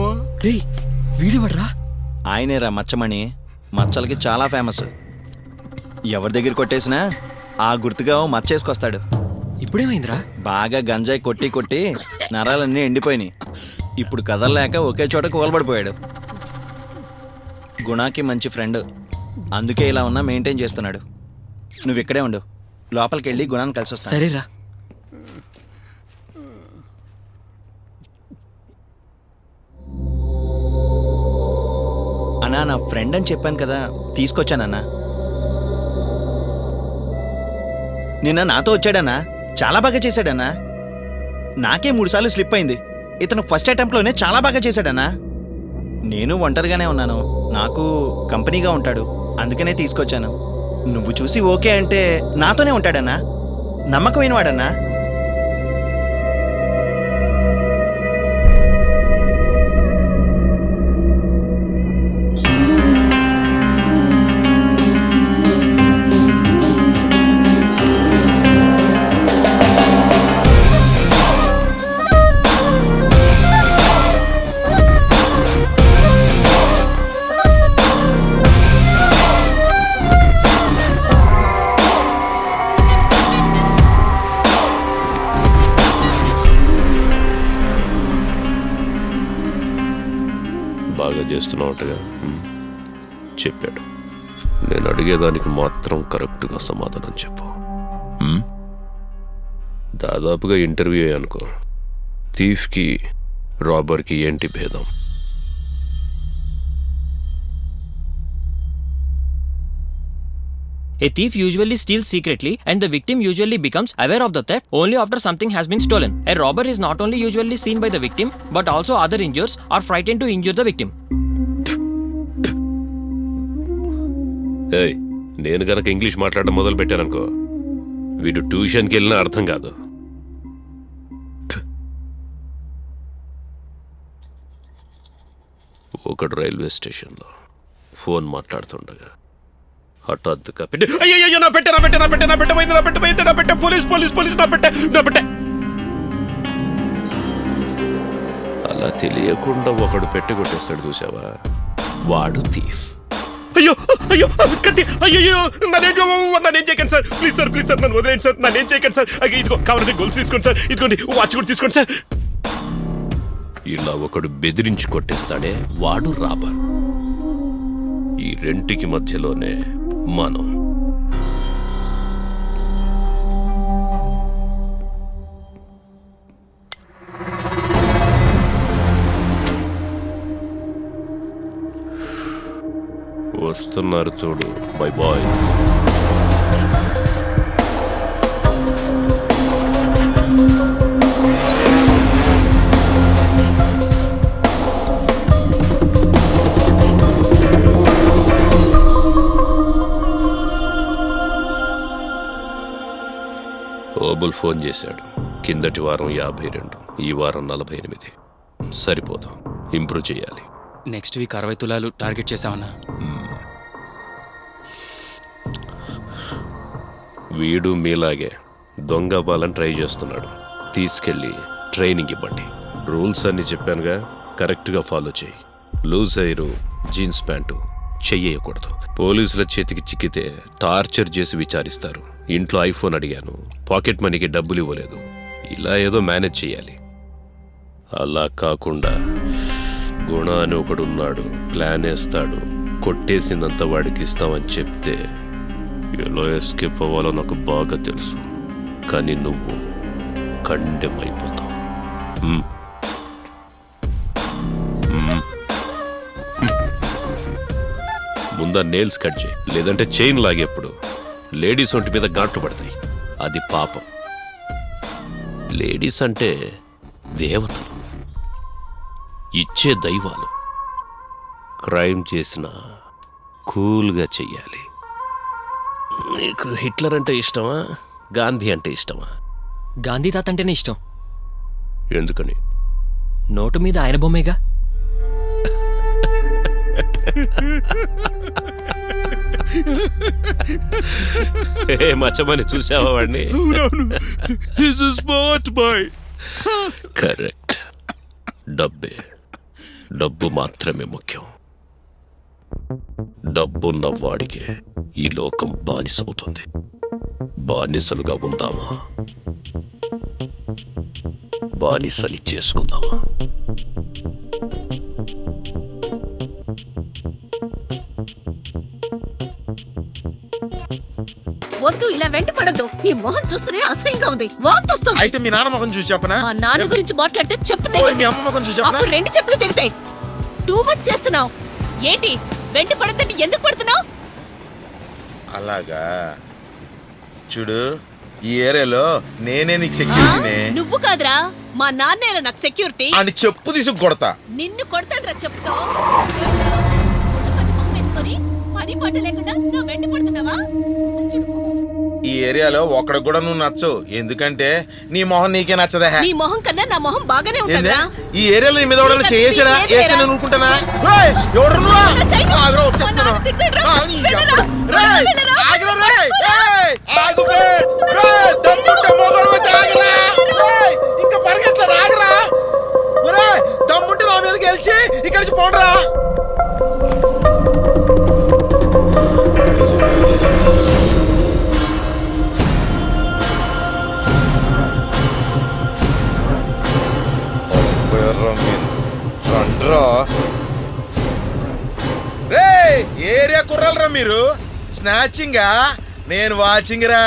రే వీడివడ్రా. ఆయనేరా మచ్చమణి. మచ్చలకి చాలా ఫేమస్. ఎవరి దగ్గర కొట్టేసినా ఆ గుర్తుగా ఓ మచ్చేసుకొస్తాడు. ఇప్పుడేమైందిరా? బాగా గంజాయి కొట్టి కొట్టి నరాలన్నీ ఎండిపోయినాయి. ఇప్పుడు కదలలేక ఒకే చోట కూలబడిపోయాడు. గుణాకి మంచి ఫ్రెండ్, అందుకే ఇలా ఉన్నా మెయింటైన్ చేస్తున్నాడు. నువ్వు ఇక్కడే ఉండు, లోపలికి వెళ్ళి గుణాన్ని కలిసి వస్తా. సరేరా. అన్నా నా ఫ్రెండ్ అని చెప్పాను కదా, తీసుకొచ్చానన్నా. నిన్న నాతో వచ్చాడన్నా, చాలా బాగా చేశాడన్నా. నాకే 3 సార్లు స్లిప్ అయింది. ఇతను ఫస్ట్ అటెంప్ట్లోనే చాలా బాగా చేశాడన్నా. నేను ఒంటరిగానే ఉన్నాను, నాకు కంపెనీగా ఉంటాడు, అందుకనే తీసుకొచ్చాను. నువ్వు చూసి ఓకే అంటే నాతోనే ఉంటాడన్నా. నమ్మకమైన వాడన్నా. బాగా చేస్తున్నావుటగా చెప్పాడు. నేను అడిగేదానికి మాత్రం కరెక్ట్గా సమాధానం చెప్పు. దాదాపుగా ఇంటర్వ్యూ అనుకో. థీఫ్కి రాబర్కి ఏంటి భేదం? A thief usually steals secretly and the victim usually becomes aware of the theft only after something has been stolen. A robber is not only usually seen by the victim but also other injurers are frightened to injure the victim. ఏయ్, నేను కనుక ఇంగ్లీష్ మాట్లాడడం మొదలు పెట్టాననుకో, వీడు ట్యూషన్కి వెళ్ళినా అర్థం కాదు. ఒకడు రైల్వే స్టేషన్లో ఫోన్ మాట్లాడుతుండగా హఠాత్తుగా పెట్టి అయ్యో నా పెట్టే పోలీస్ పోలీస్ పోలీస్ నా పెట్టే అలా తెలియకుండా ఒకడు పెట్టి కొట్టేస్తాడు చూసావా, వాడు థీఫ్. అయ్యో అయ్యో కత్తి, అయ్యో నన్నేం చేయకండి సార్, ప్లీజ్ సార్ నన్ను వదిలేండి సార్, నన్నేం చేయకండి సార్. ఇదిగో కావాలంటే గొలుసు తీసుకోండి సార్, ఇదిగోండి వాచ్ కూడా తీసుకోండి సార్. ఇలా ఒకడు బెదిరించి కొట్టేస్తాడే, వాడు రాబర్. ఈ రెంటికి మధ్యలోనే మనం. వస్తున్నారు చూడు బై బాయ్స్. ఓబుల్ ఫోన్ చేశాడు. కిందటి వారం 52, ఈ వారం 48. సరిపోదు, ఇంప్రూవ్ చేయాలి. నెక్స్ట్ వీక్ 60 తులాలు టార్గెట్ చేశామన్నా. వీడు మీలాగే దొంగ అవ్వాలని ట్రై చేస్తున్నాడు. తీసుకెళ్ళి ట్రైనింగ్ ఇవ్వండి. రూల్స్ అన్ని చెప్పానుగా, కరెక్ట్గా ఫాలో చేయి. లూజ్ ఎయిరు, జీన్స్ ప్యాంటు చెయ్యకూడదు. పోలీసుల చేతికి చిక్కితే టార్చర్ చేసి విచారిస్తారు. ఇంట్లో ఐఫోన్ అడిగాను, పాకెట్ మనీకి డబ్బులు ఇవ్వలేదు. ఇలా ఏదో మేనేజ్ చేయాలి. అలా కాకుండా గుణ అని ఒకడున్నాడు, ప్లాన్ వేస్తాడు, కొట్టేసిందంతా వాడికి ఇస్తామని చెప్తే ఎలా ఎస్కేప్ అవ్వాలో నాకు బాగా తెలుసు. కానీ నువ్వు కండెమైపోతావు. ముందా నేల్స్ కట్ చేయి, లేదంటే చైన్ లాగేప్పుడు లేడీస్ ఒంటి మీద గాట్లు పడతాయి. అది పాపం. లేడీస్ అంటే దేవతలు, ఇచ్చే దైవాలు. క్రైమ్ చేసినా కూల్గా చెయ్యాలి. నీకు హిట్లర్ అంటే ఇష్టమా, గాంధీ అంటే ఇష్టమా? గాంధీ తాత అంటేనే ఇష్టం. ఎందుకని? నోటు మీద ఆయన బొమ్మేగా. మచ్చమని చూసావా వాడిని? కరెక్ట్. డబ్బు మాత్రమే ముఖ్యం. డబ్బున్న వాడికి ఈ లోకం బానిసవుతుంది. బానిసలుగా ఉందామా, బానిసని చేసుకుందామా? వద్దు, ఇలా వెంట పడద్దు. నీ మొహం చూస్తేనే అసహ్యంగా ఉంది. వాస్తొస్తుంది. అయితే మీ నాన్న మొహం చూసి చెప్పనా? మా నాన్న గురించి మాట్లాడితే చెప్తే మీ అమ్మ మొహం చూసి చెప్పనా? అప్పుడు 2 చెప్పులు దిగుతాయి. టూ మచ్ చేస్తున్నావు. ఏంటి వెంట పడద్దంటే ఎందుకు పడుతున్నావు? అలాగా చూడు, ఈ ఏరియాలో నేనే నీకు సెక్యూరిటీనే. నువ్వు కాదురా, మా నాన్నేరా నాకు సెక్యూరిటీ. అని చెప్పు తీసుకు కొడతా. నిన్ను కొడతాడ్రా చెప్తా. పని పాట లేకుండా నువ్వు వెంట పడుతున్నావా? ఈ ఏరియాలో ఒక్కడికి కూడా నువ్వు నచ్చవు. ఎందుకంటే నీ మొహం నీకే నచ్చదా? నీ మొహం కన్నా నా మొహం బాగానే ఉంటుందా? ఈ ఏరియాలో నీ మీద ఎవడన్నా చేసాడా? వేస్తే నేను ఊరుకుంటానా? ఎవరు నువ్వు? ఆగ్రో వచ్చేస్తున్నాను. ఇంకా పరిగెట్ల రాగరా. దమ్ముంటే నా మీద గెలిచి ఇక్కడి నుంచి పోడరా. ఏరియా కుర్రాలరా మీరు. స్నాచింగా, నేను వాచింగ్ రా.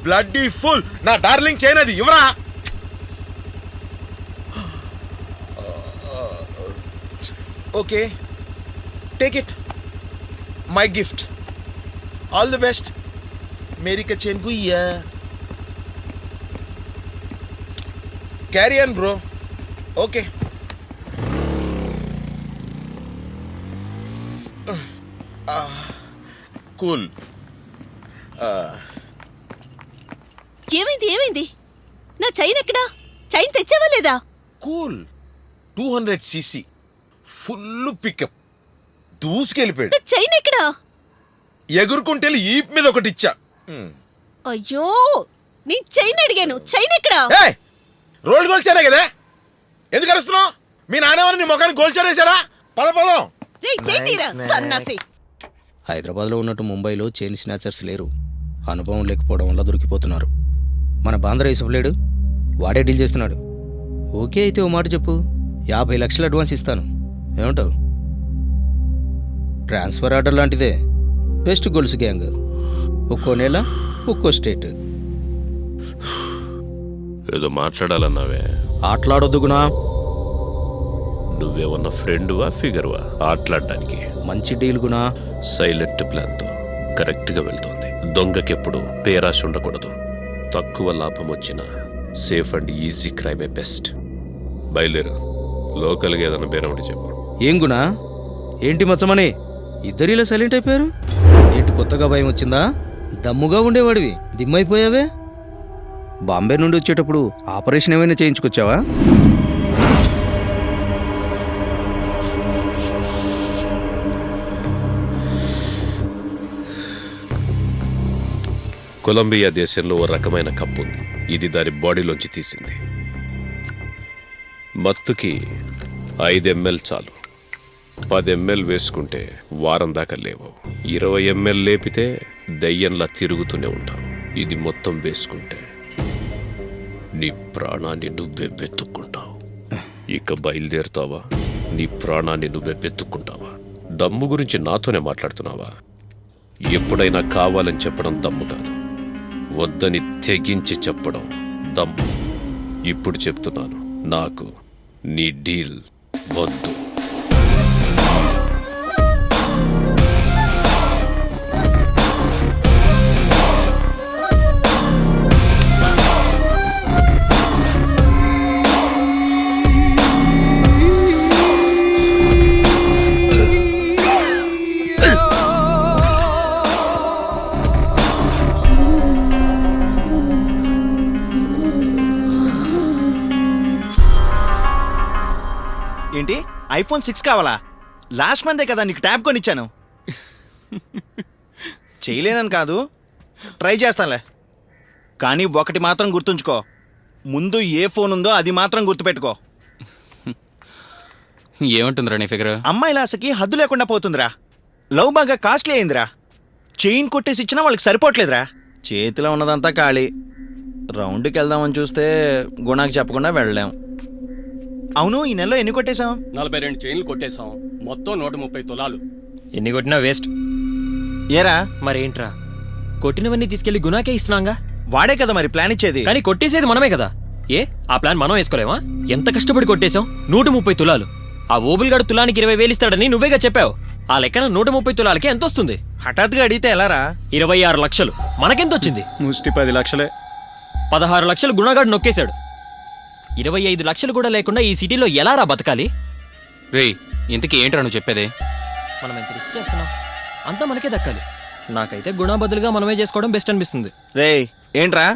Bloody full. నా డార్లింగ్ చైన్ అది ఇవరా. Okay, take it, my gift. All the best. మేరీ కా చైన్ గుయ్యా. Carry on bro. Okay. Cool. ఏమైంది? నా చైన్ ఎక్కడా? చైన్ తెచ్చావా లేదా? కూల్. 200cc full pickup. దూసుకెళ్ళిపోయాడు. చైన్ ఎక్కడా? ఎగురుకుంటే ఈప్ మీద ఒకటి ఇచ్చా. అయ్యో, నీ చైన్ అడిగాను. చైన్ ఎక్కడా? రోల్ గోల్చానే కదా, ఎందుకు అరుస్తున్నావు? మీ నాన్నవారిని నీ ముఖానికి గోల్చారేసాడా? పదం. హైదరాబాద్లో ఉన్నట్టు ముంబైలో చైన్ స్నాచర్స్ లేరు. అనుభవం లేకపోవడం వల్ల దొరికిపోతున్నారు. మన బాంద్రా యూసఫ్ లేడు, వాడే డీల్ చేస్తున్నాడు. ఓకే అయితే ఓ మాట చెప్పు, 50 లక్షలు అడ్వాన్స్ ఇస్తాను. ఏమంటావు? ట్రాన్స్ఫర్ ఆర్డర్ లాంటిదే. Best goals gang. ఒక్కో నెల ఒక్కో స్టేట్. ఏదో మాట్లాడాలన్నావే. ఆటలాడొద్దు గుణా. నువ్వేమన్నా ఫ్రెండ్వా, ఫిగర్వా ఆటలాడడానికి? మంచి డీల్ గునా. సైలెంట్ ప్లాన్తో కరెక్ట్గా వెళ్తోంది. దొంగకెప్పుడు పేరాశ ఉండకూడదు. తక్కువ లాభం వచ్చినా సేఫ్ అండ్ ఈజీ క్రైమే బెస్ట్. బయలుదేరు. లోకల్గా ఏదైనా బేరమని చెప్పు. ఏం గునా? ఏంటి మచ్చమని ఇద్దరు ఇలా సైలెంట్ అయిపోయారు? ఏంటి కొత్తగా భయం వచ్చిందా? దమ్ముగా ఉండేవాడివి దిమ్మైపోయావే. బాంబే నుండి వచ్చేటప్పుడు ఆపరేషన్ ఏమైనా చేయించుకొచ్చావా? కొలంబియా దేశంలో ఓ రకమైన కప్పు ఉంది. ఇది దాని బాడీలోంచి తీసింది. మత్తుకి 5 ml చాలు. 10 ml వేసుకుంటే వారం దాకా లేవు. 20 ml లేపితే దయ్యంలా తిరుగుతూనే ఉంటావు. ఇది మొత్తం వేసుకుంటే నీ ప్రాణాన్ని నువ్వే వెతుక్కుంటావు. ఇక బయలుదేరుతావా? నీ ప్రాణాన్ని నువ్వే వెతుక్కుంటావా? దమ్ము గురించి నాతోనే మాట్లాడుతున్నావా? ఎప్పుడైనా కావాలని చెప్పడం దమ్ము కాదు, వద్దని తెగించి చెప్పడం దమ్ము. ఇప్పుడు చెప్తున్నాను, నాకు నీ డీల్ వద్దు. ఏంటి iPhone 6 కావాలా? లాస్ట్ మందే కదా నీకు ట్యాబ్ కొనిచ్చాను. చేయలేనని కాదు, ట్రై చేస్తానులే. కానీ ఒకటి మాత్రం గుర్తుంచుకో, ముందు ఏ ఫోన్ ఉందో అది మాత్రం గుర్తుపెట్టుకో. ఏమంటుందిరా నీ ఫిగర్? అమ్మాయిల ఆశకి హద్దు లేకుండా పోతుందిరా. లవ్ బాగా కాస్ట్లీ అయిందిరా. చైన్ కొట్టేసి ఇచ్చినా వాళ్ళకి సరిపోవట్లేదురా. చేతిలో ఉన్నదంతా ఖాళీ. రౌండ్కి వెళ్దామని చూస్తే గుణాకి చెప్పకుండా వెళ్ళలేం. అవును, ఈ నెలలో ఎన్ని కొట్టేశాం? 42 చైన్లు కొట్టేశాం. మొత్తం 130 తులాలు. ఎన్ని కొట్టినా వేస్ట్. ఏరా మరేంట్రా, కొట్టినవన్నీ తీసుకెళ్లి గుణాకే ఇస్తున్నాగా. వాడే కదా మరి ప్లాన్ ఇచ్చేది. కానీ కొట్టేసేది మనమే కదా. ఏ ఆ ప్లాన్ మనం వేసుకోలేమా? ఎంత కష్టపడి కొట్టేశాం. 130 తులాలు. ఆ ఓబుల్గాడు తులానికి 20,000 ఇస్తాడని నువ్వేగా చెప్పావు. ఆ లెక్కన 130 తులాలకి ఎంత వస్తుంది? హఠాత్తుగా అడిగితే ఎలారా? 26 లక్షలు. మనకెంత వచ్చింది? ముష్టి 10 లక్షలే. 16 లక్షలు గుణగాడు నొక్కేశాడు. 25 లక్షలు కూడా లేకుండా ఈ సిటీలో ఎలా రా బతకాలి? రేయ్, ఇంతకీ ఏంట్రా నువ్వు చెప్పేది? మనం ఎంత రిస్క్ చేస్తున్నాం, అంతా మనకే దక్కాలి. నాకైతే గుణ బదులుగా మనమే చేసుకోవడం బెస్ట్ అనిపిస్తుంది. రేయ్, ఏంట్రా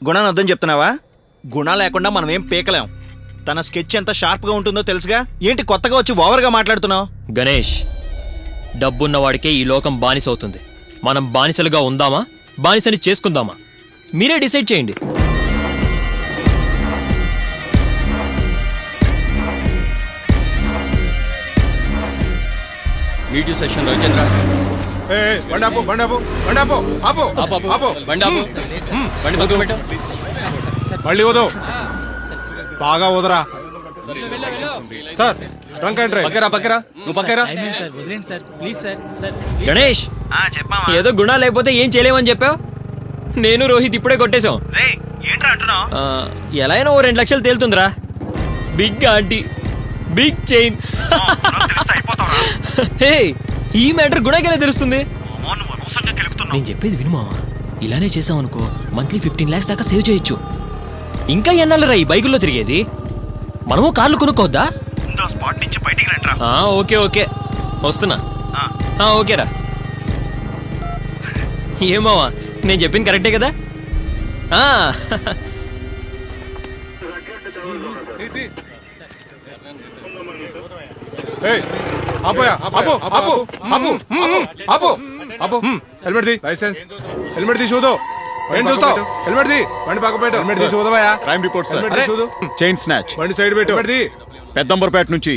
గుణాన్ని వద్దని చెప్తున్నావా? గుణ లేకుండా మనం ఏం పీకలేం. తన స్కెచ్ ఎంత షార్ప్గా ఉంటుందో తెలుసుగా. ఏంటి కొత్తగా వచ్చి ఓవర్గా మాట్లాడుతున్నావు? గణేష్, డబ్బున్న వాడికే ఈ లోకం బానిస అవుతుంది. మనం బానిసలుగా ఉందామా, బానిసని చేసుకుందామా? మీరే డిసైడ్ చేయండి. Meet session Ravichandra. మళ్ళీ వదో బాగా వదరా సార్. Trunk entry. పక్కరా నువ్వు పక్కరా. గణేష్, ఏదో గుణ లేకపోతే ఏం చేయలేమని చెప్పావు. నేను రోహిత్ ఇప్పుడే కొట్టేశాం. ఎలా అయినా ఓ 2 లక్షలు తేలుతుందిరా. Big aunty, big chain. Hey, ఈ మ్యాటర్ గుణాకెలా తెలుస్తుంది? నేను చెప్పేది వినుమావా. ఇలానే చేసాం అనుకో, మంత్లీ 15 lakhs దాకా సేవ్ చేయొచ్చు. ఇంకా ఎన్నాళ్ళు రా ఈ బైకుల్లో తిరిగేది? మనము కార్లు కొనుక్కోద్దా? ఓకే ఓకే, వస్తున్నా. ఓకేరా. ఏమావా, నేను చెప్పింది కరెక్టే కదా? హెల్మెట్ ది. లైసెన్స్. హెల్మెట్ ది చూడు. ఏం చూస్తావు? హెల్మెట్ ది. బండి పక్క పెట్టు. హెల్మెట్ ది చూదవయ్యా. Crime report sir. హెల్మెట్ ది చూడు. Chain snatch. బండి సైడ్ పెట్టు. హెల్మెట్ ది. పెద్దంబర్పేట నుంచి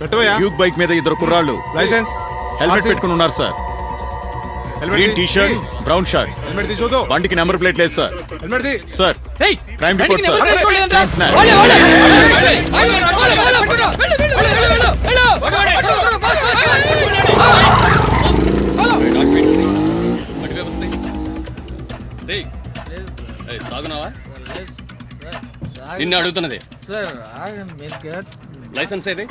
పెట్టవయ్యా. డ్యూక్ బైక్ మీద 2 కుర్రాళ్ళు లైసెన్స్. హెల్మెట్ పెట్టుకుని ఉన్నారు sir. Green T shirt, brown shirt. Helmet ది చూడు. బండికి నెంబర్ ప్లేట్ లేదు sir. Helmet the. Sir, crime report sir. Chain snatch. నిన్ను అడుగుతున్నది లైసెన్స్ ఏది?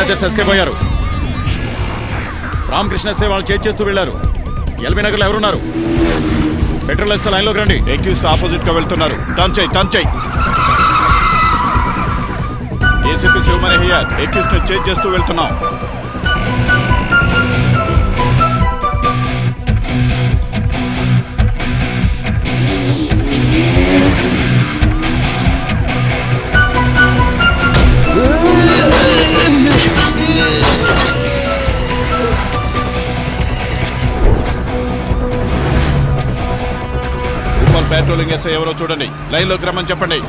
స్నాచర్స్ ఎస్కేప్ అయ్యారు. రామకృష్ణ ఎస్ఐ వాళ్ళు చేజ్ చేస్తూ వెళ్ళారు. ఎల్బీ నగర్లో ఎవరున్నారు? పెట్రోల్ ఎస్ఐ లైన్లోకి రండి. ఎక్యూస్ ఆపోజిట్ గా వెళ్తున్నారు. టర్న్ చేయి. ACP Sivamani here. ఎక్యూస్ ని చేజ్ చేస్తూ వెళ్తున్నాం. పెట్రోలింగ్ ఎస్ఐ ఎవరో చూడండి. లైన్లోకి రమ్మని చెప్పండి.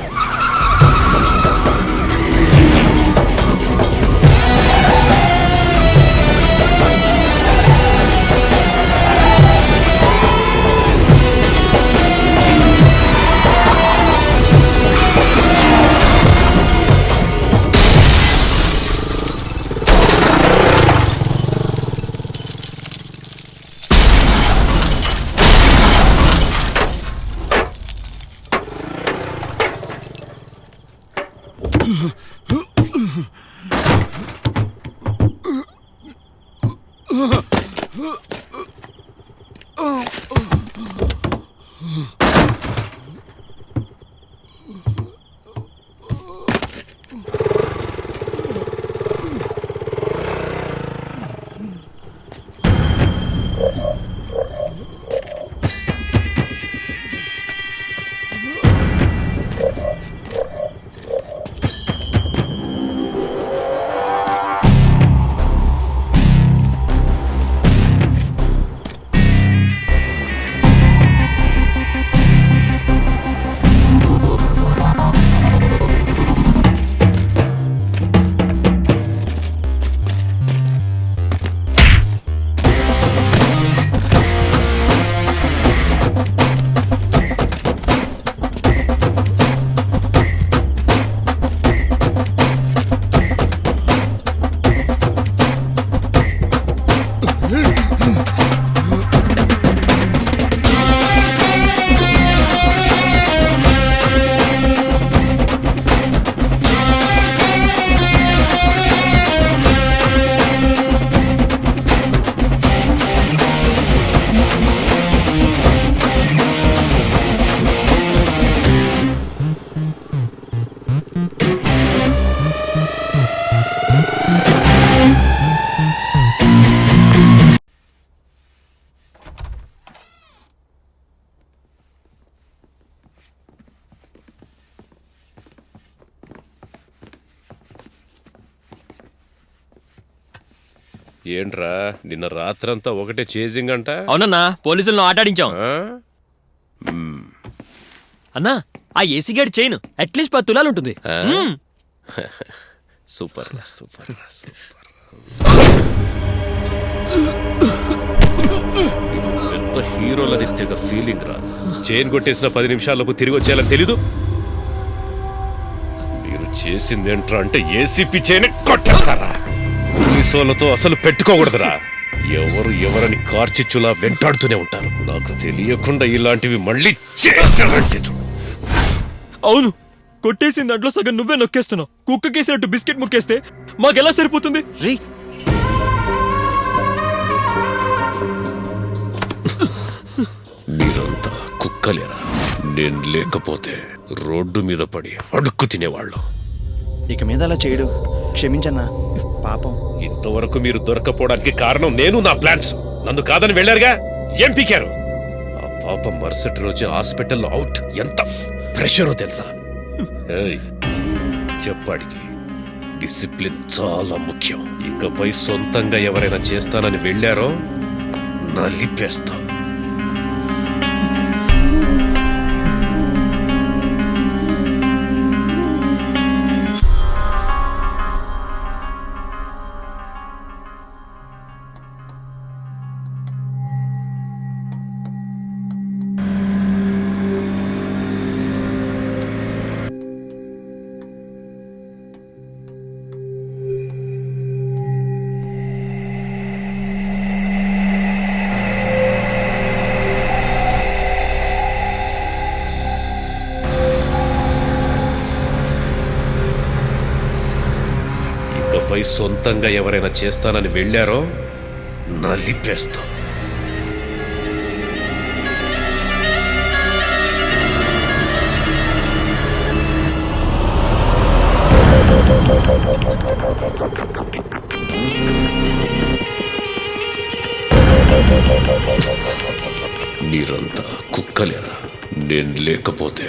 ఏంట్రా నిన్న రాత్రంతా ఒకటే చేజింగ్ అంట? అవునన్నా, పోలీసులను ఆటాడించాం. అన్నా, ఆ ఏసీ గేట్ చైన్ అట్లీస్ట్ 10 తులాలు ఉంటుంది. సూపర్. పెద్ద హీరోలని తెగ ఫీలింగ్ రా. చైన్ కొట్టేసిన 10 నిమిషాలలోపు తిరిగి వచ్చేయాలని తెలీదు. మీరు చేసిందేంట్రా అంటే ఏసీపీ చైన్ కొట్టేస్తారా? పోలీసులతో అసలు పెట్టుకోకూడదురా. ఎవరని కార్చిచ్చులా వెంటాడుతూనే ఉంటారు. నాకు తెలియకుండా ఇలాంటివి మళ్ళీ చేశారంటే అవును, కొట్టేసిన దాంట్లో సగం నువ్వే నొక్కేస్తున్నావు. కుక్కకేసినట్టు బిస్కెట్ ముక్కేస్తే మాకెలా సరిపోతుంది? మీరంతా కుక్కలేరా? నేను లేకపోతే రోడ్డు మీద పడి అడుక్కు తినేవాళ్ళు. ఇక మీద అలా చేయడు, క్షమించన్నా, పాపం. ఇంతవరకు మీరు దొరకపోవడానికి కారణం నేను, నా ప్లాన్స్. నన్ను కాదని వెళ్ళారుగా, ఏం పీకారు? ఆ పాపం మరుసటి రోజు హాస్పిటల్లో అవుట్. ఎంత ప్రెషరో తెలుసా? చెప్పాడికి డిసిప్లిన్ చాలా ముఖ్యం. ఇకపై సొంతంగా ఎవరైనా చేస్తానని వెళ్ళారో నలిపేస్తా. పని సొంతంగా ఎవరైనా చేస్తానని వెళ్ళారో నలిపేస్తా. మీరంతా కుక్కలేరా? నేను లేకపోతే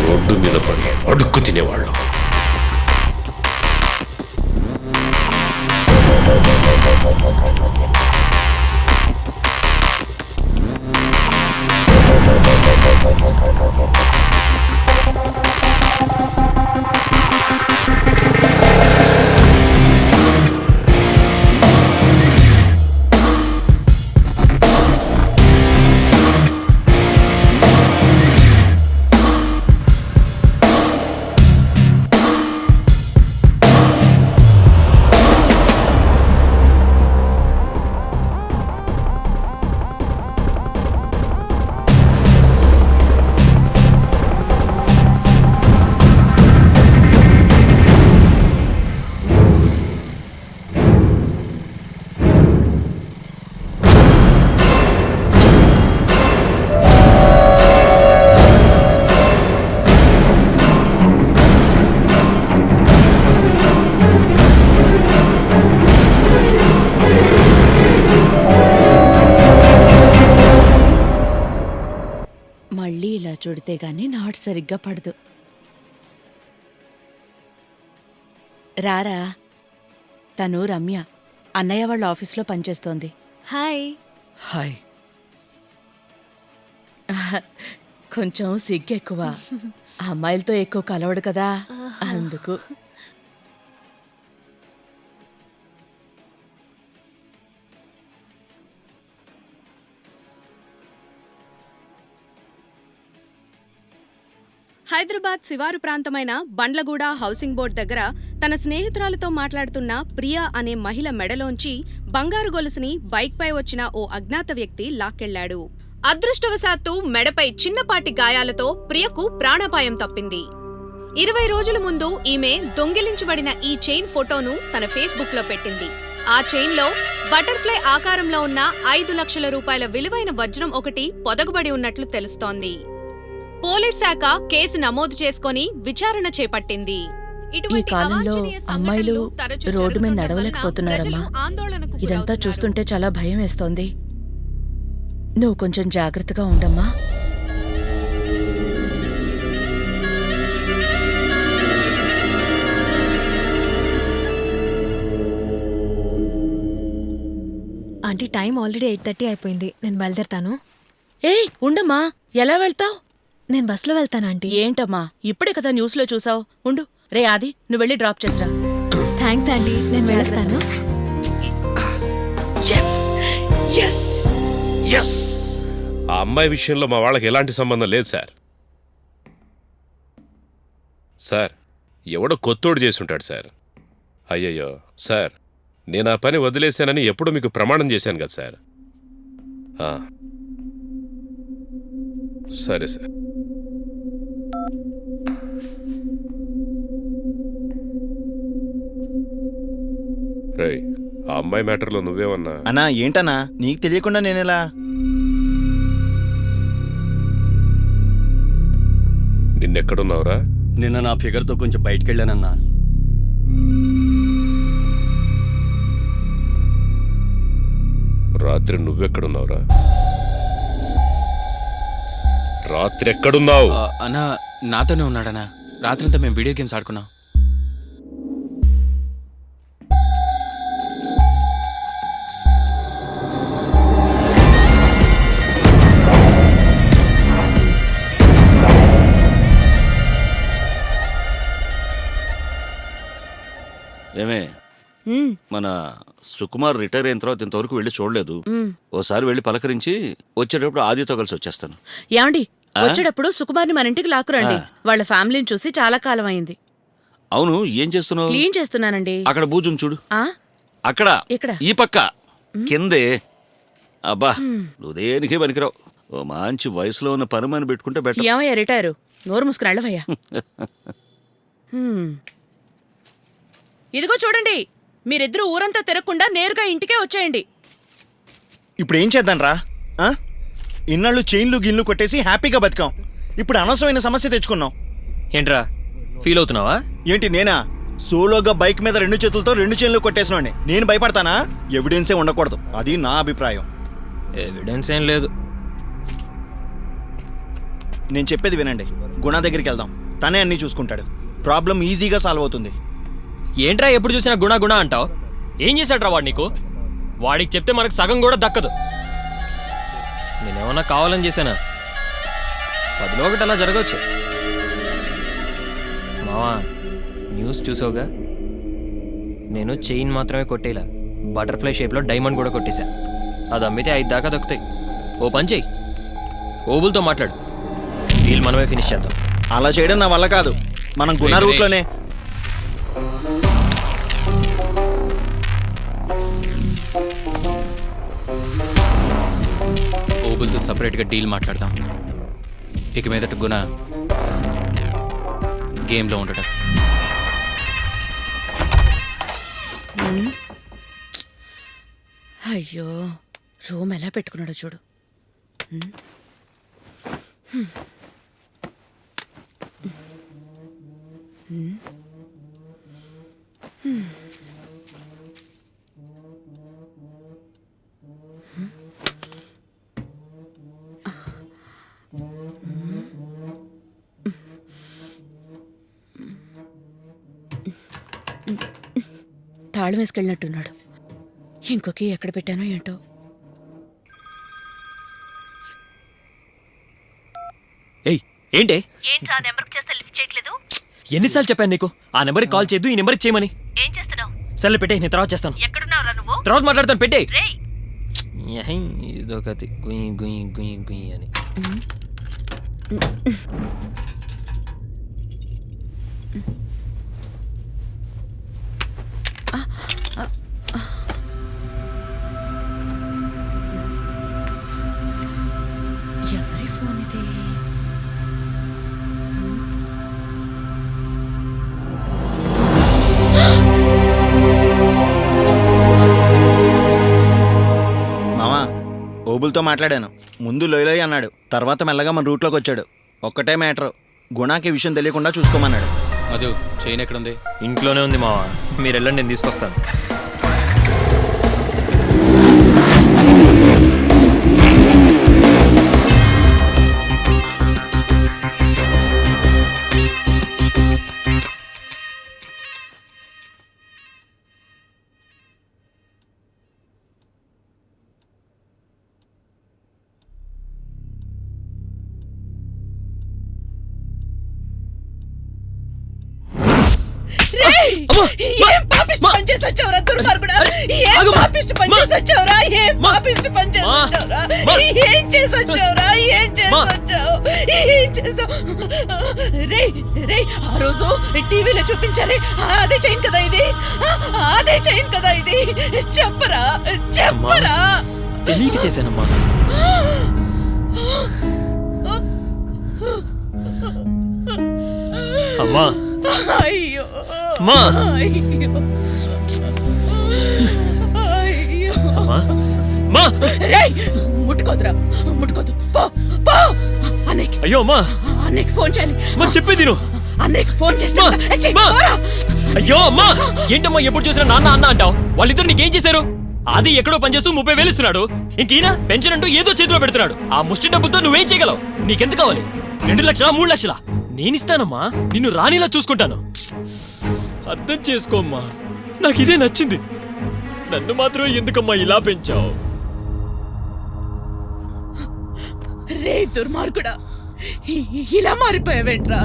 రోడ్డు మీద పడి అడుక్కు తినేవాళ్ళం. మళ్ళీ ఇలా చుడితే గాని నాట్ సరిగ్గా పడదు. రారా, తను రమ్య, అన్నయ్య వాళ్ళ ఆఫీస్లో పనిచేస్తోంది. హాయ్. హాయ్. కొంచెం సిగ్గెక్కువ, అమ్మాయిలతో ఎక్కువ కలవడు కదా, అందుకు. హైదరాబాద్ శివారు ప్రాంతమైన బండ్లగూడ హౌసింగ్ బోర్డ్ దగ్గర తన స్నేహితురాలతో మాట్లాడుతున్న ప్రియా అనే మహిళ మెడలోంచి బంగారు గొలుసుని బైక్పై వచ్చిన ఓ అజ్ఞాత వ్యక్తి లాక్కెళ్లాడు. అదృష్టవశాత్తు మెడపై చిన్నపాటి గాయాలతో ప్రియకు ప్రాణాపాయం తప్పింది. 20 రోజుల ముందు ఈమె దొంగిలించబడిన ఈ చైన్ ఫోటోను తన ఫేస్బుక్ లో పెట్టింది. ఆ చైన్ లో బటర్ఫ్లై ఆకారంలో ఉన్న 5 లక్షల రూపాయల విలువైన వజ్రం ఒకటి పొదగబడి ఉన్నట్లు తెలుస్తోంది. పోలీస్ శాఖ కేసు నమోదు చేసుకుని విచారణ చేపట్టింది. ఈ కాలంలో అమ్మాయిలు రోడ్డు మీద నడవలేకపోతున్నారమ్మా. ఇదంతా చూస్తుంటే చాలా భయం వేస్తోంది. నువ్వు కొంచెం జాగ్రత్తగా ఉండమ్మా. ఆంటీ, టైం ఆల్రెడీ 8:30 అయిపోయింది. నేను బయలుదేరుతాను. ఏయ్ ఉండమ్మా, ఎలా వెళ్తావ్? నేను బస్లో వెళ్తాను ఆంటీ. ఏంటమ్మా, ఇప్పుడే కదా న్యూస్లో చూసావు. ఉండు, రే ఆది, నువ్వు వెళ్ళి డ్రాప్ చేసిరా. థ్యాంక్స్ ఆంటీ, నేను వెళ్ళొస్తాను. ఆ అమ్మాయి విషయంలో మా వాళ్ళకి ఎలాంటి సంబంధం లేదు సార్. సార్, ఎవడో కొత్తోడు చేసుంటాడు సార్. అయ్యయ్యో సార్, నేను ఆ పని వదిలేశానని ఎప్పుడు మీకు ప్రమాణం చేశాను కదా సార్. సరే సార్. రేయ్, ఆ అమ్మాయి మ్యాటర్లో నువ్వేమన్నా? అన్నా ఏంటన్నా, నీకు తెలియకుండా నేనెలా? నిన్నెక్కడున్నావురా? నిన్న నా ఫిగర్తో కొంచెం బయటకెళ్ళానన్నా. రాత్రి నువ్వెక్కడున్నావురా? రాత్రి ఎక్కడున్నావు? అన్నా, నాతోనే ఉన్నాడన్నా. రాత్రంతా మేము వీడియో గేమ్స్ ఆడుకున్నాం. ఏమే, మన సుకుమార్ రిటైర్ అయిన తర్వాత ఇంతవరకు వెళ్ళి చూడలేదు. ఓసారి వెళ్ళి పలకరించి వచ్చేటప్పుడు ఆదితో కలిసి వచ్చేస్తాను. యాండి, వచ్చేటప్పుడు సుకుమార్ని మన ఇంటికి లాక్కురండి. వాళ్ళ ఫ్యామిలీని చూసి చాలా కాలం అయింది. అవును, ఏం చేస్తున్నావు? క్లీన్ చేస్తున్నానండి. అక్కడ బూజుం చూడు. అక్కడ, ఇక్కడ, ఈ పక్క కిందే. అబ్బా, నువ్వు దేనికే పనికిరావు. ఓ మంచి వయసులో ఉన్న పనిమని పెట్టుకుంటే బెటర్. ఏమయ్యా రిటైరు, నోరు మూసుకుని వెళ్ళవయ్యా. ఇదిగో చూడండి, మీరిద్దరూ ఊరంతా తిరగకుండా నేరుగా ఇంటికే వచ్చేయండి. ఇప్పుడు ఏం చేద్దాం రా? ఇన్నాళ్ళు చైన్లు గిన్లు కొట్టేసి హ్యాపీగా బతికాం. ఇప్పుడు అనవసరమైన సమస్య తెచ్చుకున్నాం. ఏంట్రా ఫీల్ అవుతున్నావా? ఏంటి నేనా? సోలోగా బైక్ మీద 2 చేతులతో 2 చైన్లు కొట్టేసినండి. నేను భయపడతానా? ఎవిడెన్సే ఉండకూడదు, అది నా అభిప్రాయం. ఎవిడెన్స్ ఏం లేదు. నేను చెప్పేది వినండి. గుణ దగ్గరికి వెళ్దాం, తనే అన్నీ చూసుకుంటాడు. ప్రాబ్లం ఈజీగా సాల్వ్ అవుతుంది. ఏంట్రా ఎప్పుడు చూసినా గుణ గుణ అంటావు? ఏం చేశాడ్రా వాడు నీకు? వాడికి చెప్తే మనకు సగం కూడా దక్కదు. నేనేమన్నా కావాలని చేశానా? 10లో 1 అలా జరగవచ్చు. మావా న్యూస్ చూసావుగా? నేను చైన్ మాత్రమే కొట్టేలా బటర్ఫ్లై షేప్లో డైమండ్ కూడా కొట్టేశా. అది అమ్మితే 5 దాకా దక్కుతాయి. ఓ పని చెయ్యి, ఓబుల్తో మాట్లాడు, డీల్ మనమే ఫినిష్ చేద్దాం. అలా చేయడం నా వల్ల కాదు. మనం గుణ రూట్లోనే. ఓబుల్తో సపరేట్గా డీల్ మాట్లాడదాం. ఇక మీదట గుణ గేమ్లో ఉండటం. అయ్యో, రూమ్ ఎలా పెట్టుకున్నాడో చూడు. తాళం వేసుకెళ్ళినట్టున్నాడు. ఇంకొక ఎక్కడ పెట్టానో ఏంటో. ఏయ్ ఏంటే? ఏంట్రా నెంబర్కి చేస్తే లిఫ్ట్ చేయట్లేదు? ఎన్నిసార్లు చెప్పాను నీకు ఆ నెంబర్కి కాల్ చేయొద్దు, ఈ నెంబర్కి చేయమని? ఏం చేస్తున్నావు? సర్లే పెట్టే, నేను తర్వాత చేస్తాను. ఎక్కడున్నావురా నువ్వు? తర్వాత మాట్లాడతాను, పెట్టే. రేయ్ ఇదొకటి గుయ్ గుయ్ గుయ్ గుయ్ అని. ఎవరి ఫోన్ ఇది? మామా, ఓబుల్తో మాట్లాడాను. ముందు లోయలోయ్ అన్నాడు, తర్వాత మెల్లగా మన రూట్లోకి వచ్చాడు. ఒక్కటే మ్యాటర్, గుణాకి విషయం తెలియకుండా చూసుకోమన్నాడు. మధు చైన్ ఎక్కడుంది? ఇంట్లోనే ఉంది మావా, మీరు వెళ్ళండి, నేను తీసుకొస్తాను. ఏం పాపిష్టి పని చేసి వచ్చావురా దుర్మార్గుడా? ఏం పాపిష్టి పని చేసి వచ్చావురా? ఏం పాపిష్టి పని చేసి వచ్చావురా? ఏం చేసి వచ్చావురా? ఏం చేసి వచ్చావు? ఏం చేసావు? రే ఆ రోజు టీవీలో చూపించారే, అదే చైన్ కదా ఇది? అదే చైన్ కదా ఇది? చెప్పరా, చెప్పరా. తెలియక చేశానమ్మా. అమ్మా అయ్యో అమ్మా, అయ్యో అయ్యో అమ్మా, రేయ్ ముట్టుకోదురా, ముట్టుకోదు. పో పో. అన్నయ్యకి, అయ్యో అమ్మా, అన్నయ్యకి ఫోన్ చేయాలి. మరి చెప్పేది నువ్వు. అన్నయ్యకి ఫోన్ చేస్తా. అయ్యో అమ్మా, ఏంటమ్మా ఎప్పుడు చూసినా నాన్న అన్న అంటావు? వాళ్ళిద్దరు నీకేం చేశారు? అది ఎక్కడో పనిచేస్తూ 30,000 ఇస్తున్నాడు. ఇంకీన పెన్షన్ అంటూ ఏదో చేతిలో పెడుతున్నాడు. ఆ ముష్టి డబ్బులతో నువ్వేం చేయగలవు? నీకెంత కావాలి? 2 లక్షలా 3 లక్షలా? నేనిస్తానమ్మా, నిన్ను రాణిలా చూసుకుంటాను. అర్థం చేసుకోమ్మా, నాకు ఇదే నచ్చింది. నన్ను మాత్రమే ఎందుకమ్మా ఇలా పెంచావు? రే దుర్మార్గుడా, ఇలా మారిపోయావేంట్రా?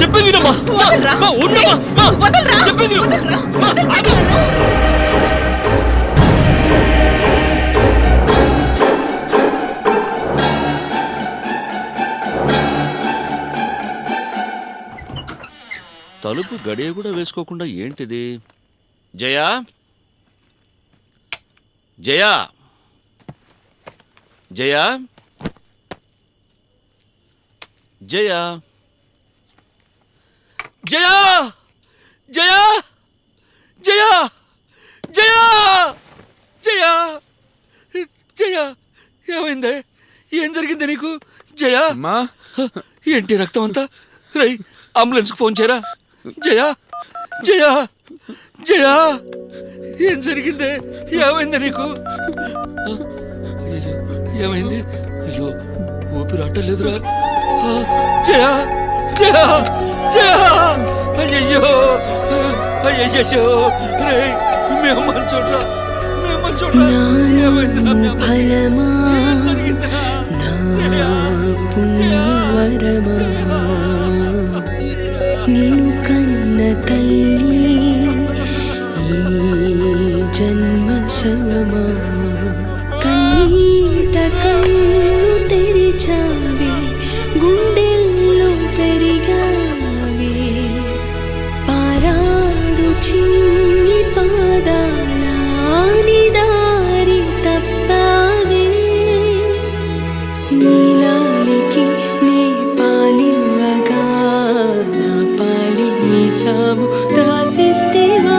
చెప్పేది వినమ్మా. తలుపు గడియ కూడా వేసుకోకుండా ఏంటిది? జయా, జయా, జయా, జయా, జయా జయా జయా జయా జయా జయా ఏమైందే? ఏం జరిగింది నీకు? జయా ఏంటి రక్తం అంతా? రై అంబులెన్స్కి ఫోన్ చేయరా. జయా జయా జయా ఏం జరిగిందే? ఏమైంది నీకు? ఏమైంది? అయ్యో ఊపిరి ఆటలేదురా. జయా జయా జయా అయ్యయ్యో అయ్యయ్యో రే మీ అమ్మని చూడరా, మీ అమ్మని చూడరా. ఏమైందిరా మీ అమ్మ? ఏం జరిగిందిరా? పుణ్యవరమా నిన్ను కన్న తల్లి ఈ జన్మ శవమా కన్నీట కన్ను తెరిచావే గుండెల్లో పెరిగావే పారాడు చిన్ని పాదాల నిదారి తప్పావే నీలాలికి నే పాలివ్వగా నా పాలి చావు రాసిస్తేవా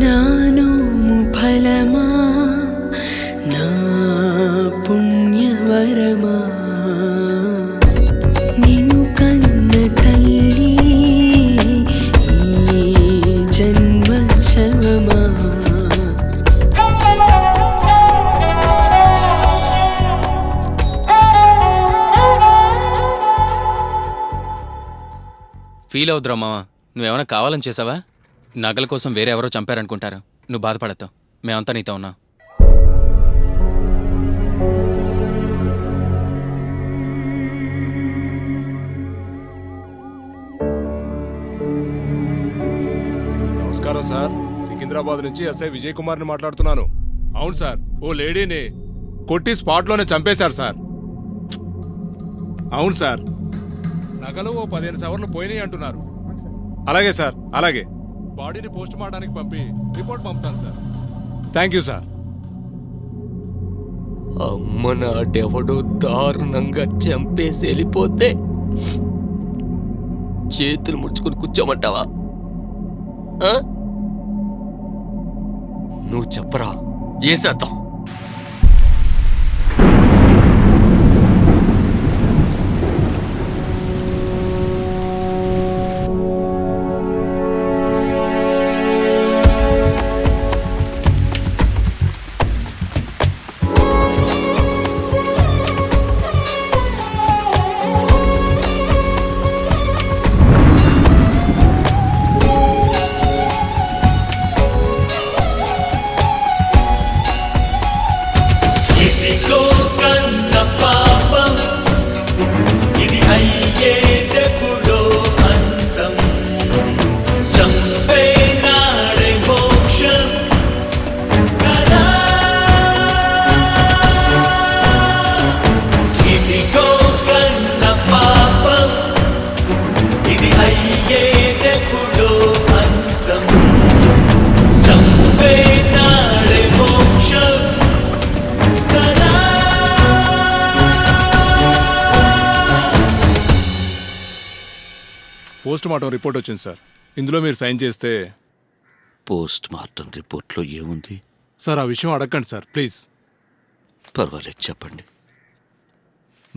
నానోము ఫలమా నా పుణ్యవరమా నిన్ను కన్న తల్లి ఈ జన్మ శవమా ఫీల్ అవుద్దురా మావా, నువ్వేమైనా కావాలని చేసావా? నగల కోసం వేరే ఎవరో చంపారనుకుంటారు. నువ్వు బాధపడతావు, మేమంతా నీతో ఉన్నా. నమస్కారం సార్, సికింద్రాబాద్ నుంచి ఎస్ఐ విజయ్ కుమార్ని మాట్లాడుతున్నాను. అవును సార్, ఓ లేడీని కొట్టి స్పాట్లోనే చంపేశారు సార్. అవును సార్, నగలు ఓ 15 సవర్లు పోయినాయి అంటున్నారు. అలాగే సార్, అలాగే బాడీని పోస్ట్ మార్టానికి పంపి రిపోర్ట్ పంపుతాను సార్. Thank you sir. అమ్మ నాటెవడో దారుణంగా చంపేసి వెళ్ళిపోతే చేతులు ముడుచుకుని కూర్చోమంటావా? నువ్వు చెప్పరా, ఏసేద్దాం. పోస్ట్ మార్టం రిపోర్ట్ వచ్చింది సార్. ఇందులో మీరు సైన్ చేస్తే. పోస్ట్ మార్టం రిపోర్ట్లో ఏముంది సార్? ఆ విషయం అడగండి సార్ ప్లీజ్. పర్వాలేదు, చెప్పండి.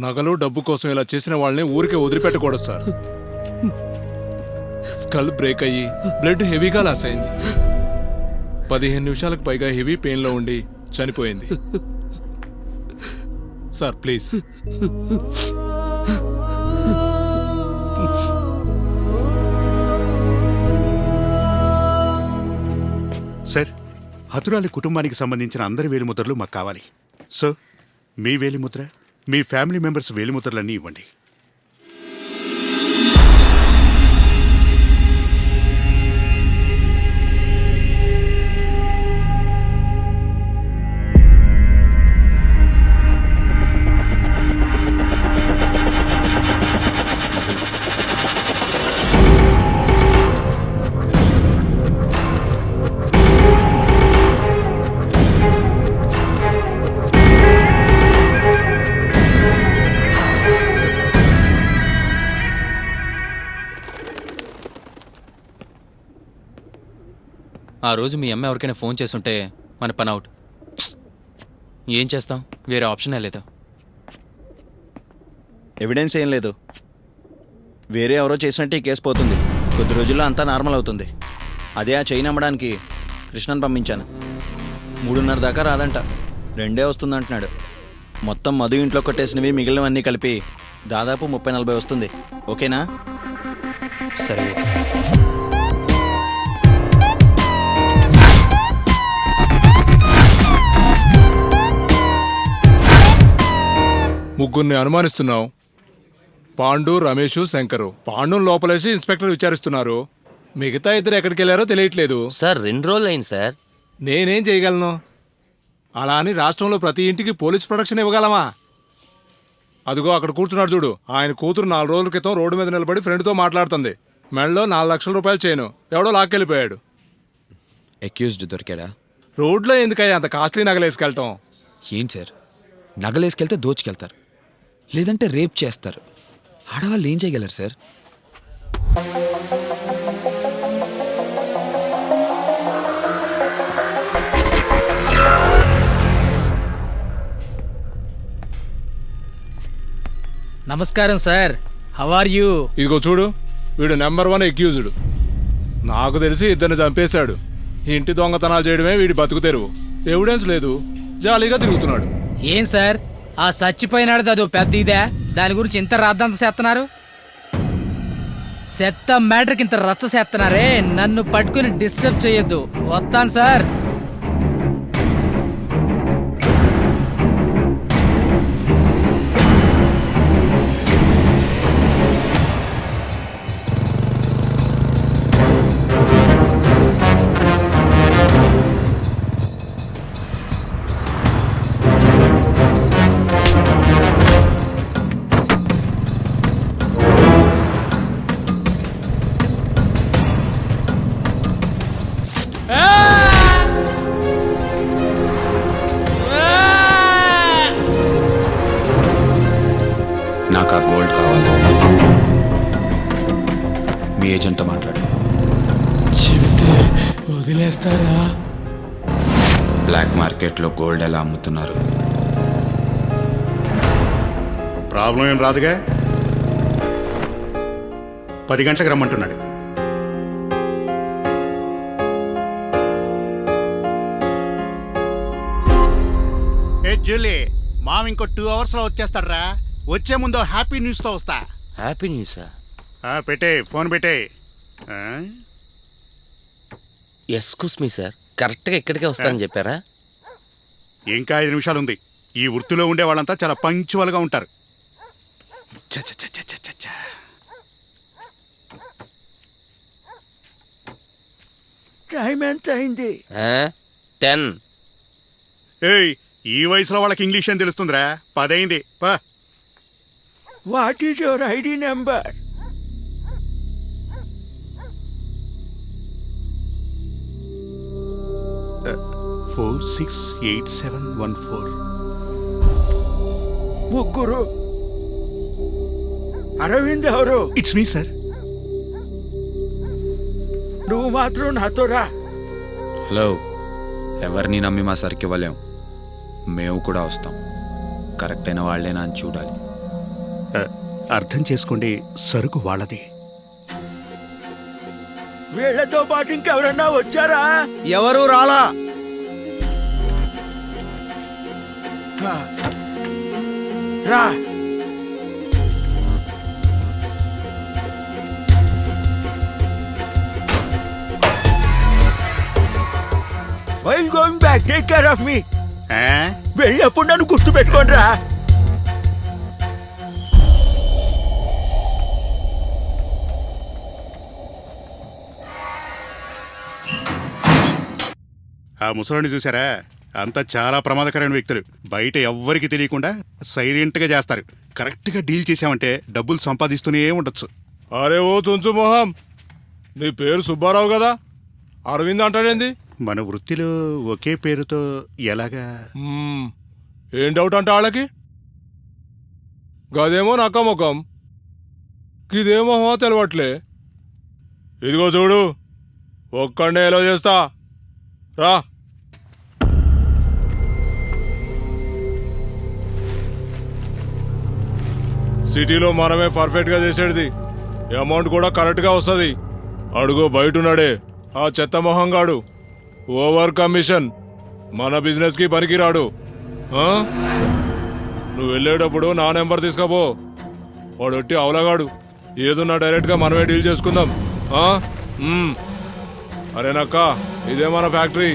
నగలు డబ్బు కోసం ఇలా చేసిన వాళ్ళని ఊరికే వదిలిపెట్టకూడదు సార్. స్కల్ బ్రేక్ అయ్యి బ్లడ్ హెవీగా లాస్ అయింది. 15 నిమిషాలకు పైగా హెవీ పెయిన్లో ఉండి చనిపోయింది సార్. ప్లీజ్. సార్, హతురాలి కుటుంబానికి సంబంధించిన అందరి వేలిముద్రలు మాకు కావాలి. సో మీ వేలిముద్ర? మీ ఫ్యామిలీ మెంబర్స్ వేలిముద్రలన్నీ ఇవ్వండి. ఆ రోజు మీ అమ్మ ఎవరికైనా ఫోన్ చేసుంటే మన పని అవుట్. ఏం చేస్తాం, వేరే ఆప్షనే లేదా. ఎవిడెన్స్ ఏం లేదు. వేరే ఎవరో చేసినట్టే ఈ కేసు పోతుంది. కొద్ది రోజుల్లో అంతా నార్మల్ అవుతుంది. అదే ఆ చైన్ అమ్మడానికి కృష్ణన్ పంపించాను. 3:30 దాకా రాదంట, 2 వస్తుందంటున్నాడు. మొత్తం మధు ఇంట్లో కొట్టేసినవి మిగిలినవన్నీ కలిపి దాదాపు 30-40 వస్తుంది. ఓకేనా? సరే. ముగ్గురిని అనుమానిస్తున్నావు. పాండు, రమేషు, శంకరు. పాండును లోపలేసి ఇన్స్పెక్టర్ విచారిస్తున్నారు. మిగతా ఇద్దరు ఎక్కడికి వెళ్ళారో తెలియట్లేదు. సార్ 2 రోజులు అయింది సార్. నేనేం చేయగలను? అలా అని రాష్ట్రంలో ప్రతి ఇంటికి పోలీస్ ప్రొటెక్షన్ ఇవ్వగలమా? అదిగో అక్కడ కూర్చున్నాడు చూడు, ఆయన కూతురు 4 రోజుల క్రితం రోడ్డు మీద నిలబడి ఫ్రెండ్తో మాట్లాడుతుంది. మెడలో 4 లక్షల రూపాయలు చైను ఎవడో లాక్కెళ్ళిపోయాడు. అక్యూజ్డ్ దొరికాడా? రోడ్లో ఎందుకయ్యా అంత కాస్ట్లీ నగలేసుకెళ్ళటం? ఏంటి సార్, నగలేసుకెళ్తే దోచుకెళ్తారు, లేదంటే రేప్ చేస్తారు. ఆడవాళ్ళు ఏం చేయగలరు సార్? నమస్కారం సార్, హౌ ఆర్ యూ? ఇదిగో చూడు, వీడు నెంబర్ 1 అక్యూజ్డ్. నాకు తెలిసి ఇద్దరిని చంపేశాడు. ఇంటి దొంగతనాలు చేయడమే వీడి బతుకు తెరువు. ఎవిడెన్స్ లేదు, జాలీగా తిరుగుతున్నాడు. ఏం సార్, ఆ చచ్చిపోయినాడు అదో పెద్ద ఇదే? దాని గురించి ఇంత రాద్దంత చేస్తున్నారు? చెత్త మ్యాటర్కి ఇంత రచ్చ చేస్తున్నారే. నన్ను పట్టుకుని డిస్టర్బ్ చేయొద్దు, వస్తాను సార్. నాకు ఆ గోల్డ్ కావాలి. మీ ఏజెంట్తో మాట్లాడు. చెబితే వదిలేస్తారా? బ్లాక్ మార్కెట్లో గోల్డ్ ఎలా అమ్ముతున్నారు? ప్రాబ్లం ఏం రాదుగా. 10 గంటలకు రమ్మంటున్నాడు. ఏ జూలీ, మామ ఇంకో 2 అవర్స్లో వచ్చేస్తాడ్రా. వచ్చే ముందు హ్యాపీ న్యూస్తో వస్తా. హ్యాపీ న్యూసా? పెట్టే, ఫోన్ పెట్టే. ఎస్క్యూస్ మీ సార్, కరెక్ట్గా ఇక్కడికే వస్తానని చెప్పారా? ఇంకా 5 నిమిషాలు ఉంది. ఈ వృత్తిలో ఉండే వాళ్ళంతా చాలా పంక్చువల్గా ఉంటారు. టైం ఎంత అయింది? 10. ఏయ్, ఈ వయసులో వాళ్ళకి ఇంగ్లీష్ అని తెలుస్తుందిరా. 10 అయింది. What is your ID number? Uh, 468714. ముగ్గురు. అరవింద్ ఎవరు? It's me sir. నువ్వు మాత్రం నాతో రా. హలో, ఎవరిని నమ్మి మా సరికి ఇవ్వలేం. మేము కూడా వస్తాం. కరెక్ట్ అయిన వాళ్ళేనా అని చూడాలి. అర్థం చేసుకోండి, సరుకు వాళ్ళది. వీళ్లతో పాటు ఇంకెవరన్నా వచ్చారా? ఎవరు రాలా. రా. While going back, take care of me. వెళ్ళప్పుడు నన్ను గుర్తు పెట్టుకోండి రా. ఆ ముసలాన్ని చూసారా? అంతా చాలా ప్రమాదకరమైన వ్యక్తులు. బయట ఎవ్వరికి తెలియకుండా సైలెంట్గా చేస్తారు. కరెక్ట్గా డీల్ చేసామంటే డబ్బులు సంపాదిస్తూనే ఉండొచ్చు. అరే ఓ చుంచు మొహం, నీ పేరు సుబ్బారావు కదా, అరవింద్ అంటాడేంది? మన వృత్తిలో ఒకే పేరుతో ఎలాగా? ఏం డౌట్ అంటే వాళ్ళకి? గదేమో నక్క ముఖం, గిదేమో తెలవట్లే. ఇదిగో చూడు, ఒక్కడే ఎలా చేస్తా రా. సిటీలో మనమే పర్ఫెక్ట్గా చేసేది, అమౌంట్ కూడా కరెక్ట్గా వస్తుంది. అడుగో బయటున్నాడే ఆ చెత్త మొహంగాడు, ఓవర్ కమిషన్, మన బిజినెస్కి పనికిరాడు. నువ్వు వెళ్ళేటప్పుడు నా నెంబర్ తీసుకోపో. వాడు ఒట్టి అవలగాడు, ఏదున్నా డైరెక్ట్గా మనమే డీల్ చేసుకుందాం. అరేనక్క, ఇదే మన ఫ్యాక్టరీ.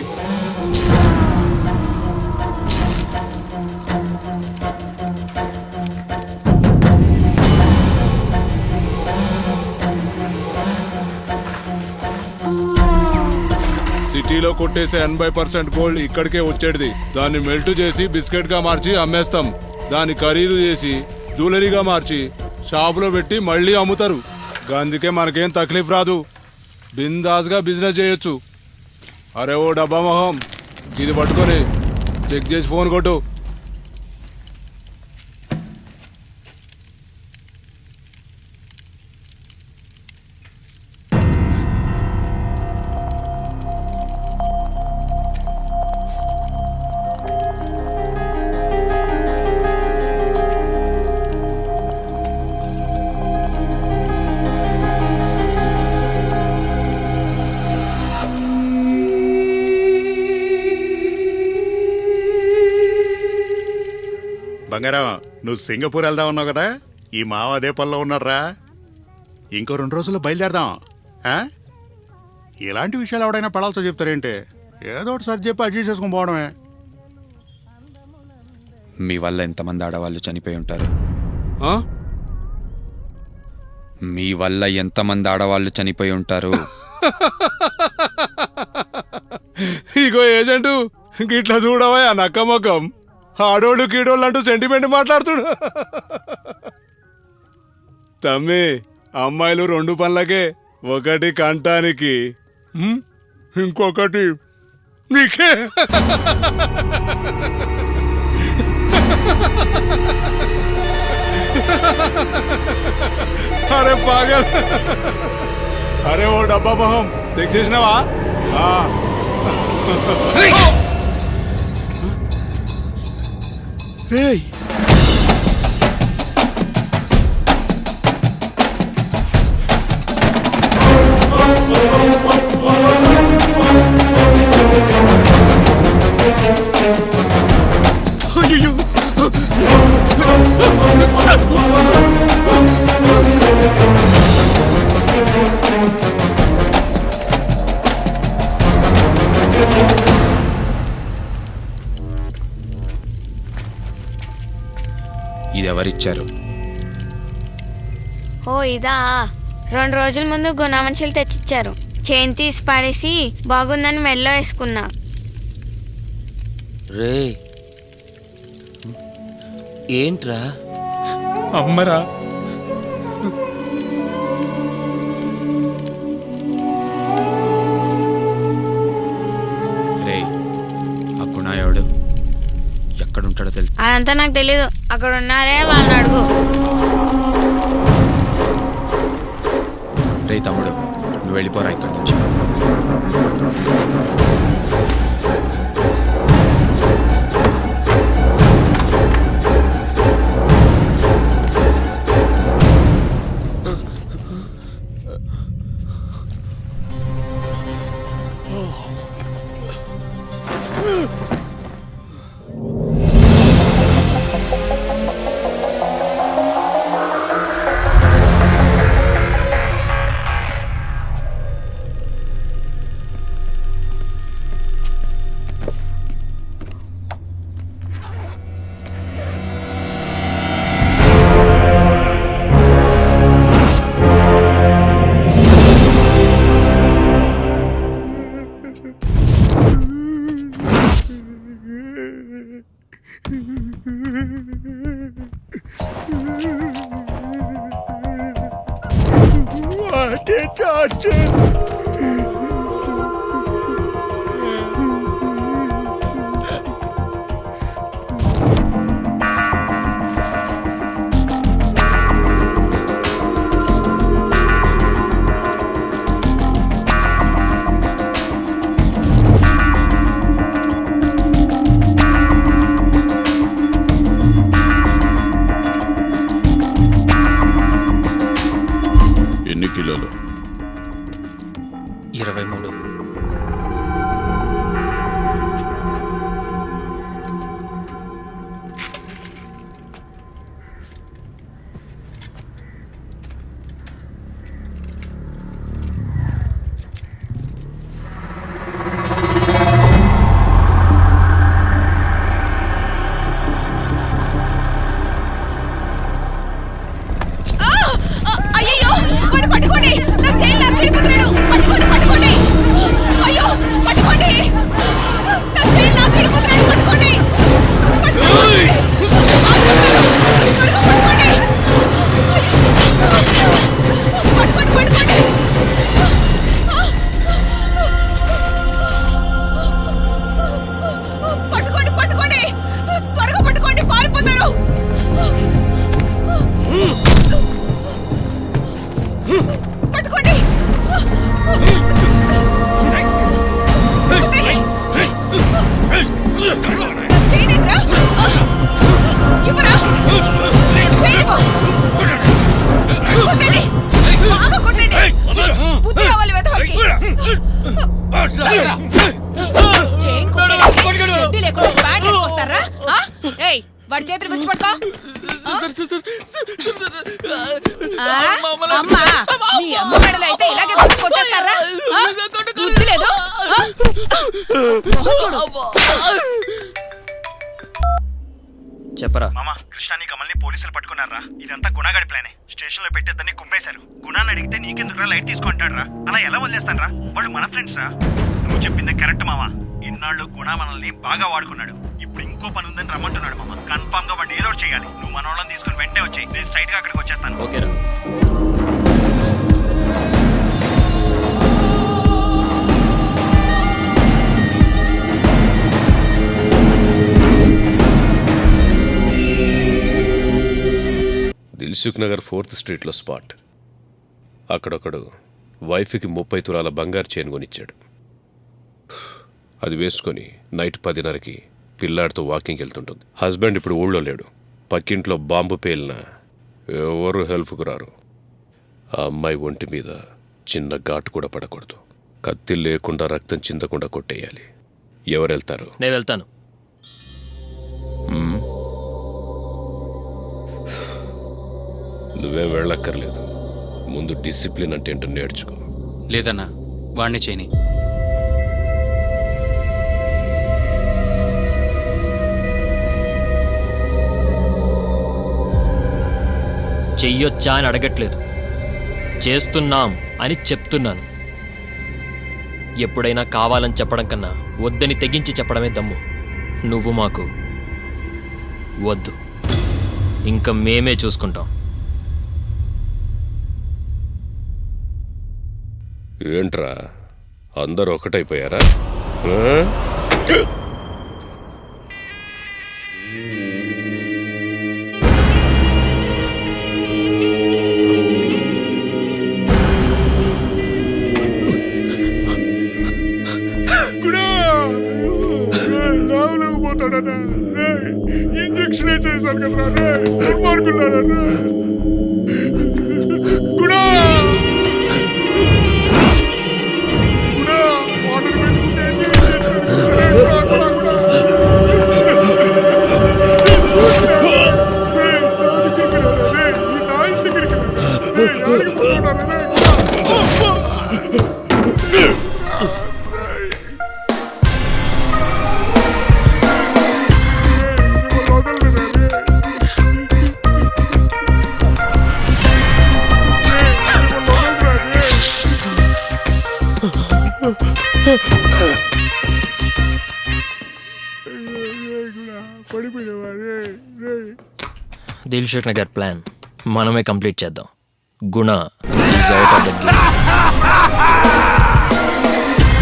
సిటీలో కొట్టేసే 80% గోల్డ్ ఇక్కడికే వచ్చేది. దాన్ని మెల్ట్ చేసి బిస్కెట్ గా మార్చి అమ్మేస్తాం. దాన్ని ఖరీదు చేసి జ్యువెలరీగా మార్చి షాపులో పెట్టి మళ్ళీ అమ్ముతారు. అందుకే మనకేం తక్లీఫ్ రాదు, బిందాస్ గా బిజినెస్ చేయొచ్చు. అరే ఓ డబ్బా మొహం, ఇది పట్టుకొని చెక్ చేసి ఫోన్ కొట్టు. బంగారం, నువ్వు సింగపూర్ వెళ్దాం ఉన్నావు కదా, ఈ మావ అదే పనిలో ఉన్నాడురా. ఇంకో 2 రోజుల్లో బయలుదేరదాం. ఇలాంటి విషయాలు ఎవడైనా పడాలతో చెప్తారేంటి? ఏదో ఒకటి సరి చెప్పి అడ్జస్ట్ చేసుకుని పోవడమే. మీ వల్ల ఎంతమంది ఆడవాళ్ళు చనిపోయి ఉంటారు? మీ వల్ల ఎంతమంది ఆడవాళ్ళు చనిపోయి ఉంటారు? ఇగో ఏజెంటు, ఇట్లా చూడవా ఆ నక్క మొక్కం, ఆడోళ్ళు కీడోళ్ళు అంటూ సెంటిమెంట్ మాట్లాడుతుడు. తమ్మి, అమ్మాయిలు 2 పనులకే, ఒకటి కంటానికి, ఇంకొకటి నీకే. అరే పాగల్, అరే ఓ డబ్బా మొహం, చెక్ చేసినావా? రేయ్, అయ్యో, ఇది ఎవరిచ్చారు? ఓ ఇదా, 2 రోజుల ముందు గుణమంచులు తెచ్చిచ్చారు. చైన్ తీసి పడేసి బాగుందని మెడలో వేసుకున్నా. రే ఏంట్రా? అమ్మరా, రే, ఆ గుణ ఎవడు, ఎక్కడుంటాడో తెలుసు? అదంతా నాకు తెలీదు. అక్కడ ఉన్నారే, వాళ్ళని అడుగు. రే తమ్ముడు, నువ్వు వెళ్ళిపోరా ఇక్కడి నుంచి. మాకే టార్చర్. ఎన్ని కిలోలు? 23. అయ్యో వాడు పట్టుకోండి, నా చైన్ లాక్కెళ్ళిపోతున్నాడు. పట్టుకోండి పట్టుకోండి, అయ్యో పట్టుకోండి, నా చైన్ లాక్కెళ్ళిపోతున్నాడు. పట్టుకోండి పట్టుకోండి, పట్టుకోండి పట్టుకోండి. పట్టుకోండి పట్టుకోండి, త్వరగా పట్టుకోండి, పారిపోతారు. పట్టుకోండి, చైన్ ఎదురా ఇవ్వరా, చైన్ ఇవ్వు. కొట్టండి, బాగా కొట్టండి, బుద్ధి రావాలి వెధవకి. చైన్ కొట్టండి, చెడ్డీ లేకుండా ప్యాంట్ వేసుకొస్తారా? ఏయ్ వాడి చేతులు గుచ్చి పట్టుకో. అమ్మా మీ అమ్మ మెడలో అయితే ఇలాగే గుచ్చి కొట్టేస్తారా? బుద్ధి లేదు. చూడు చెప్పరా. మామ కృష్ణాని కమల్ని పోలీసులు పట్టుకున్నారా? ఇదంతా గుణగాడి ప్లానే. స్టేషన్ లో పెట్టేద్దని కుమ్మేశారు. గుణాన్ని అడిగితే నీకెందుకురా లైట్ తీసుకుంటాడు రా? అలా ఎలా వదిలేస్తాను? వాళ్ళు మన ఫ్రెండ్స్ రా. నువ్వు చెప్పిందే కరెక్ట్ మామ. ఇన్నాళ్ళు గుణ మనల్ని బాగా వాడుకున్నాడు. ఇప్పుడు ఇంకో పని ఉందని రమ్మంటున్నాడు మామ. కన్ఫామ్ గా వాడిని ఏదో చేయాలి. నువ్వు మన వాళ్ళని తీసుకుని వెంటనే వచ్చాయి, నేను స్ట్రైట్ గా అక్కడికి వచ్చేస్తాను. ఓకేరా. దిల్సుఖ్ నగర్ 4th స్ట్రీట్లో స్పాట్. అక్కడొకడు వైఫ్కి 30 తులాల బంగారు చైన్ కొనిచ్చాడు. అది వేసుకొని నైట్ 10:30కి పిల్లాడితో వాకింగ్కి వెళ్తుంటుంది. హస్బెండ్ ఇప్పుడు ఊళ్ళో లేడు. పక్కింట్లో బాంబు పేలిన ఎవరు హెల్ప్కు రారు. ఆ అమ్మాయి ఒంటి మీద చిన్న ఘాటు కూడా పడకూడదు. కత్తి లేకుండా రక్తం చిందకుండా కొట్టేయాలి. ఎవరు వెళ్తారు? నేను వెళ్తాను. నువ్వేం వెళ్ళక్కర్లేదు. ముందు డిసిప్లిన్ అంటే ఏంటో నేర్చుకో. లేదన్నా, వాణ్ణి చేయని. చెయ్యొచ్చా అని అడగట్లేదు, చేస్తున్నాం అని చెప్తున్నాను. ఎప్పుడైనా కావాలని చెప్పడం కన్నా వద్దని తెగించి చెప్పడమే దమ్ము. నువ్వు మాకు వద్దు, ఇంకా మేమే చూసుకుంటాం. ఏంట్రా అందరూ ఒకటైపోయారా? రావలేకపోతాడన్నా, ఇంజక్షన్ చేశారు కదరా, దుర్మార్గులారా. గుడా దిల్సుఖ్ నగర్ ప్లాన్ మనమే కంప్లీట్ చేద్దాం. గుణ is out of the game.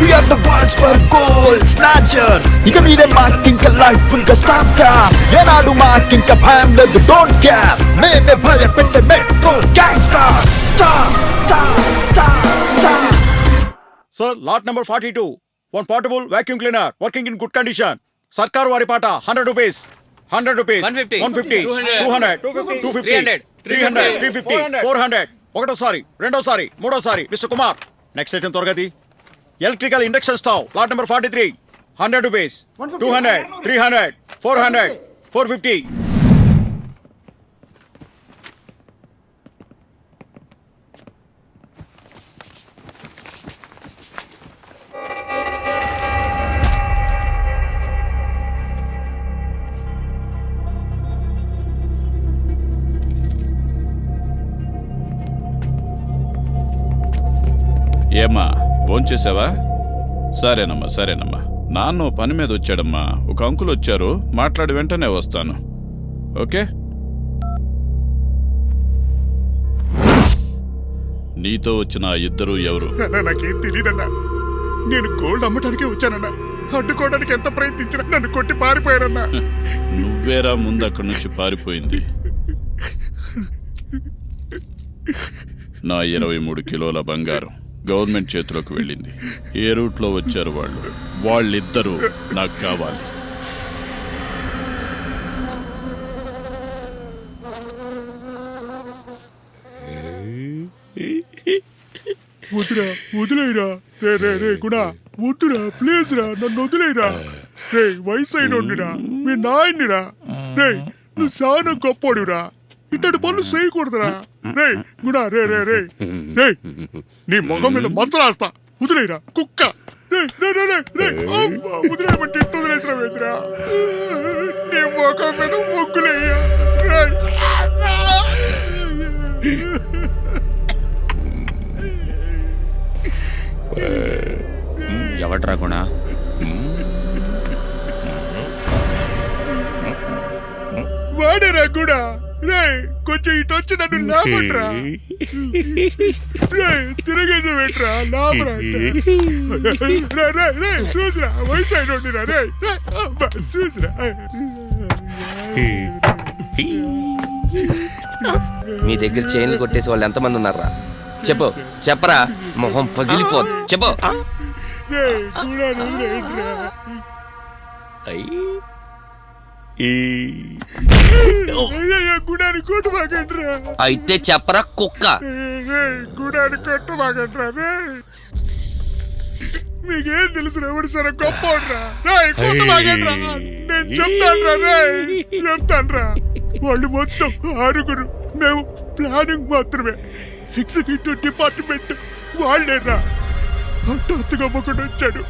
We are the boys for goal snatcher. ఇక మీదే మాకింక లైఫ్ ఫుల్ గా స్టార్టర్. ఏనాడు మాకింక భయం లేదు, డోంట్ కేర్. మేమే భయపెట్టే metro gangster. Star star star star. Sir lot number 42 one portable vacuum cleaner working in good condition. సర్కారు వారి పాట 100 రూపీస్. 100 రూపీస్. 150 200 250 300 350 400. ఒకటోసారి, రెండోసారి, మూడోసారి. మిస్టర్ కుమార్ నెక్స్ట్ ఐటమ్ త్వరగతి. Electrical induction stove lot number 43 100 rupees. 200 300 400 450. ఏమ్మా భోంచేసావా? సరేనమ్మా సరేనమ్మా. నాన్న పని మీద వచ్చాడమ్మా. ఒక అంకుల్ వచ్చారు, మాట్లాడి వెంటనే వస్తాను. ఓకే. నీతో వచ్చిన ఇద్దరు ఎవరు? నాకేం తెలియదన్నా. నేను గోల్డ్ అమ్మటానికే వచ్చానన్నా. అడ్డుకోవడానికి ఎంత ప్రయత్నించినా నన్ను కొట్టి పారిపోయారన్నా. నువ్వేరా ముందు అక్కడి నుంచి పారిపోయింది? నా 23 కిలోల బంగారం గవర్నమెంట్ చేతిలోకి వెళ్ళింది. ఏ రూట్లో వచ్చారు వాళ్ళు? వాళ్ళిద్దరూ నాకు కావాలి. వద్దురా, వదిలేరా. రే రే రే గుణ, వద్దురా ప్లీజ్ రా, నన్ను వదిలేరా. రే వయసు అయినోడిరా, మీ నాయన్నిరా. రే నువ్వు చాలా గొప్పోడురా, ఇతడి పనులు చేయకూడదురా. రే గుణ, రే రే రే రే నీ మొహం మీద మంచరాస్తా. వదిలేరా కుక్క. రే రే రే రే రే వదిలేయమంటే ఇంత వదిలేసిన వేదిరా. నీ మొహం మీద మొగ్గులేయ్యా. ఎవట్రా గుణ? వాడరా గుణ. రే కొంచెం ఇటు వచ్చి నన్ను లాపట్రా. రే తిరగేసా లాపరా. రే చూసిరా, వయసు అయినోడిరా. రే చూసిరా. మీ దగ్గర చైన్లు కొట్టేసి వాళ్ళు ఎంతమంది ఉన్నారా? చెప్పు, చెప్పరా. మొహం పగిలిపోద్దు. చెప్పు. గుడాన్ని కొట్టుమాకండ్రా. అయితే చెప్పరా కుక్క. గుడాన్ని కొట్టుమాకండ్రా. మీకేం తెలుసు? ఎవడు సరే గొప్పరా. కొట్టుమాకండ్రా. నేను చెప్తాన్రా. చెప్తాన్రా. వాళ్ళు మొత్తం 6. మేము ప్లానింగ్ మాత్రమే. ఎగ్జిక్యూటివ్ డిపార్ట్మెంట్ వాళ్ళేరా. హఠాత్తుగా ఒకడు వచ్చాడు.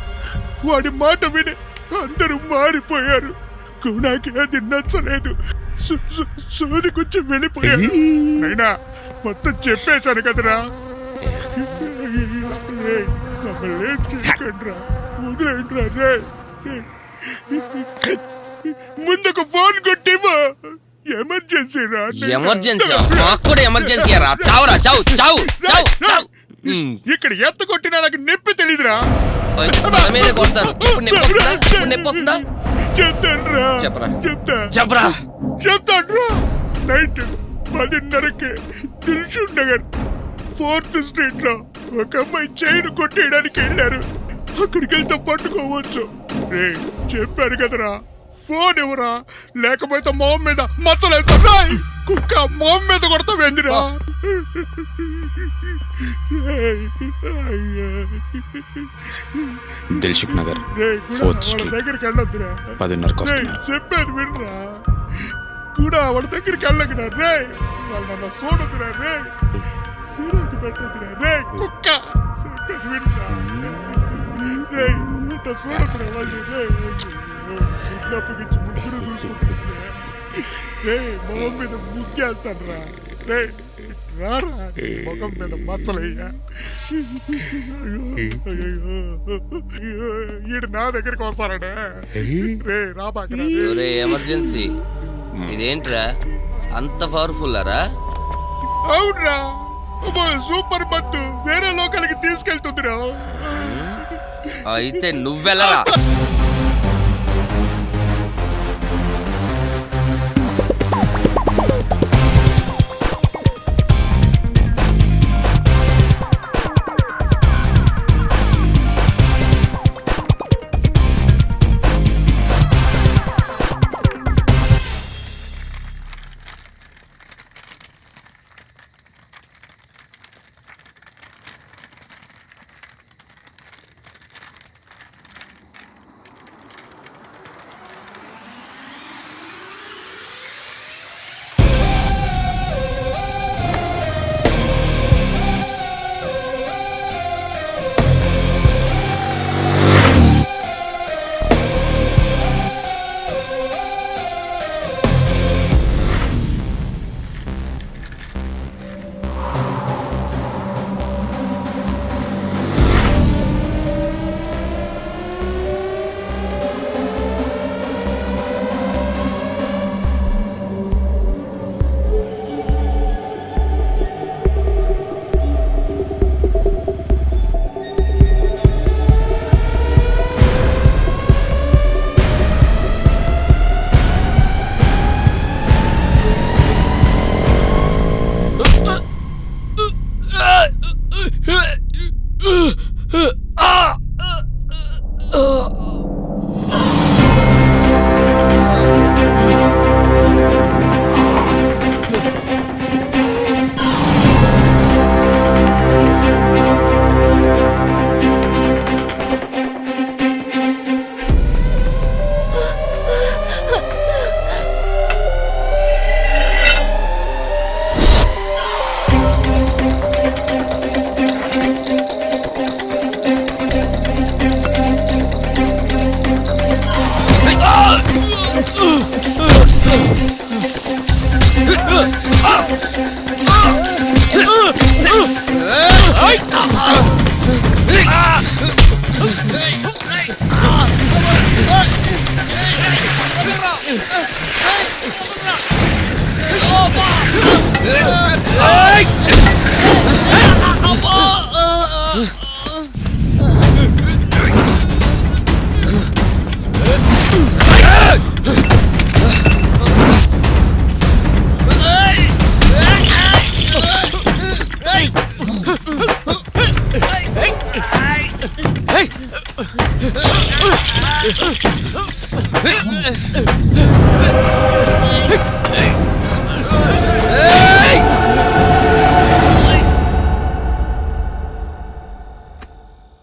వాడి మాట విని అందరూ మారిపోయారు. గుణాకి అది నచ్చలేదు. సోదికొచ్చి వెళ్ళిపోయాడు. నైనా మొత్తం చెప్పేశాను కదరా. మమ్మల్ని ఏం చేయకండిరా, వదిలేండిరా. రే ముందుకు ఫోన్ కొట్టివా. ఎమర్జెన్సీ రా. ఎమర్జెన్సీ? మాకు కూడా ఎమర్జెన్సీ రా. చావురా, చావు చావు చావు చావు. ఇక్కడ ఎంత కొట్టినా నాకు నొప్పి తెలీదురా. మీదే కొడతారు. ఇప్పుడు నొప్పి వస్తుందా? చెప్తాన్రా. చెప్పరా. చెప్పరా. చెప్తాన్రా. నైట్ 10:30కి దిల్షుక్ నగర్ 4th స్ట్రీట్ లో ఒక అమ్మాయి చైన్ కొట్టేయడానికి వెళ్ళారు. అక్కడికి వెళ్తే పట్టుకోవచ్చు. రే చెప్పారు కదరా, ఫోన్ ఎవరా, లేకపోతే మొహం మీద మచ్చలేస్తా. కుక్క మొహం మీద కొడతావేందిరా. దిల్షుక్ నగర్ 4th స్ట్రీట్ దగ్గరికి వెళ్ళొద్దురా. 10:30కి వస్తున్నా. చెప్పాను వినరా. కూడా వాళ్ళ దగ్గరికి వెళ్ళకురా. రే వాళ్ళు నన్ను చూడదురా. రే సిరాకు పెట్టదురా. రే కుక్క చెప్పాను వినరా. రే ఇట్లా చూడదురా వాళ్ళు. రే ముగ్గురించి ముగ్గురు చూసుకుంటున్నా. రే మొహం మీద ముగ్గేస్తాను రా. రే రారా, ముఖం మీద మచ్చలయ్యా. ఈడు నా దగ్గరికి వస్తారనే. రే రాబాకరా. సూపర్ బత్తు వేరే లోకల్కి తీసుకెళ్తుందిరా. అయితే నువ్వెళ్ళరా.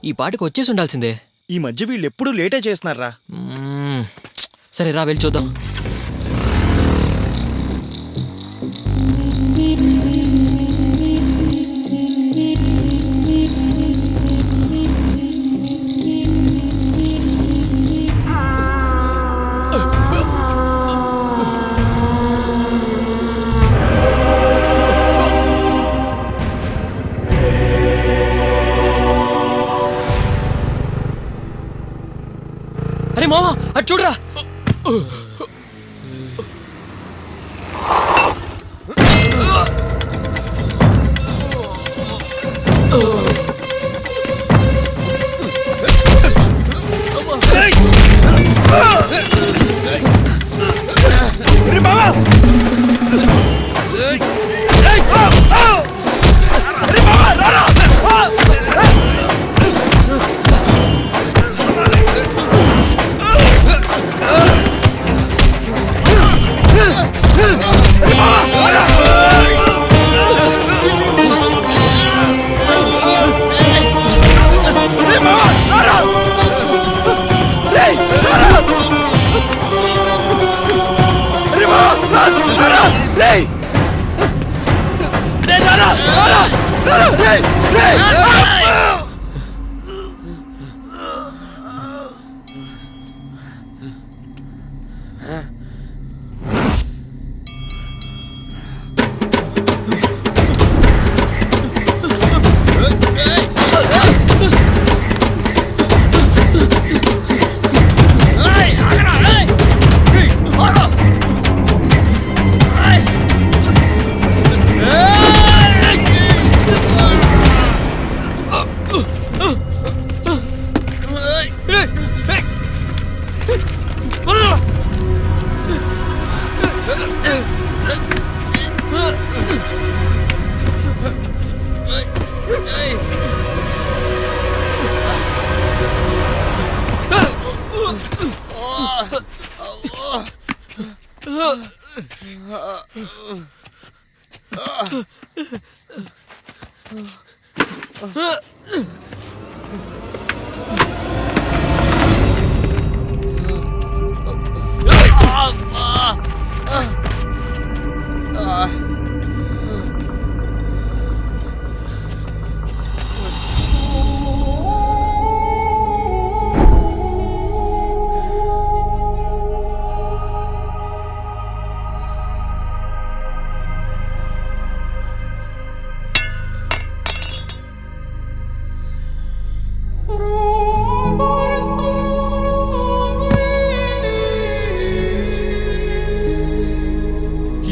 ఈ పాటకు వచ్చేసి ఉండాల్సిందే. ఈ మధ్య వీళ్ళు ఎప్పుడు లేటే చేస్తున్నారా? సరే రా వెళ్ళి చూద్దాం. అరే మావా అటు చూడరా.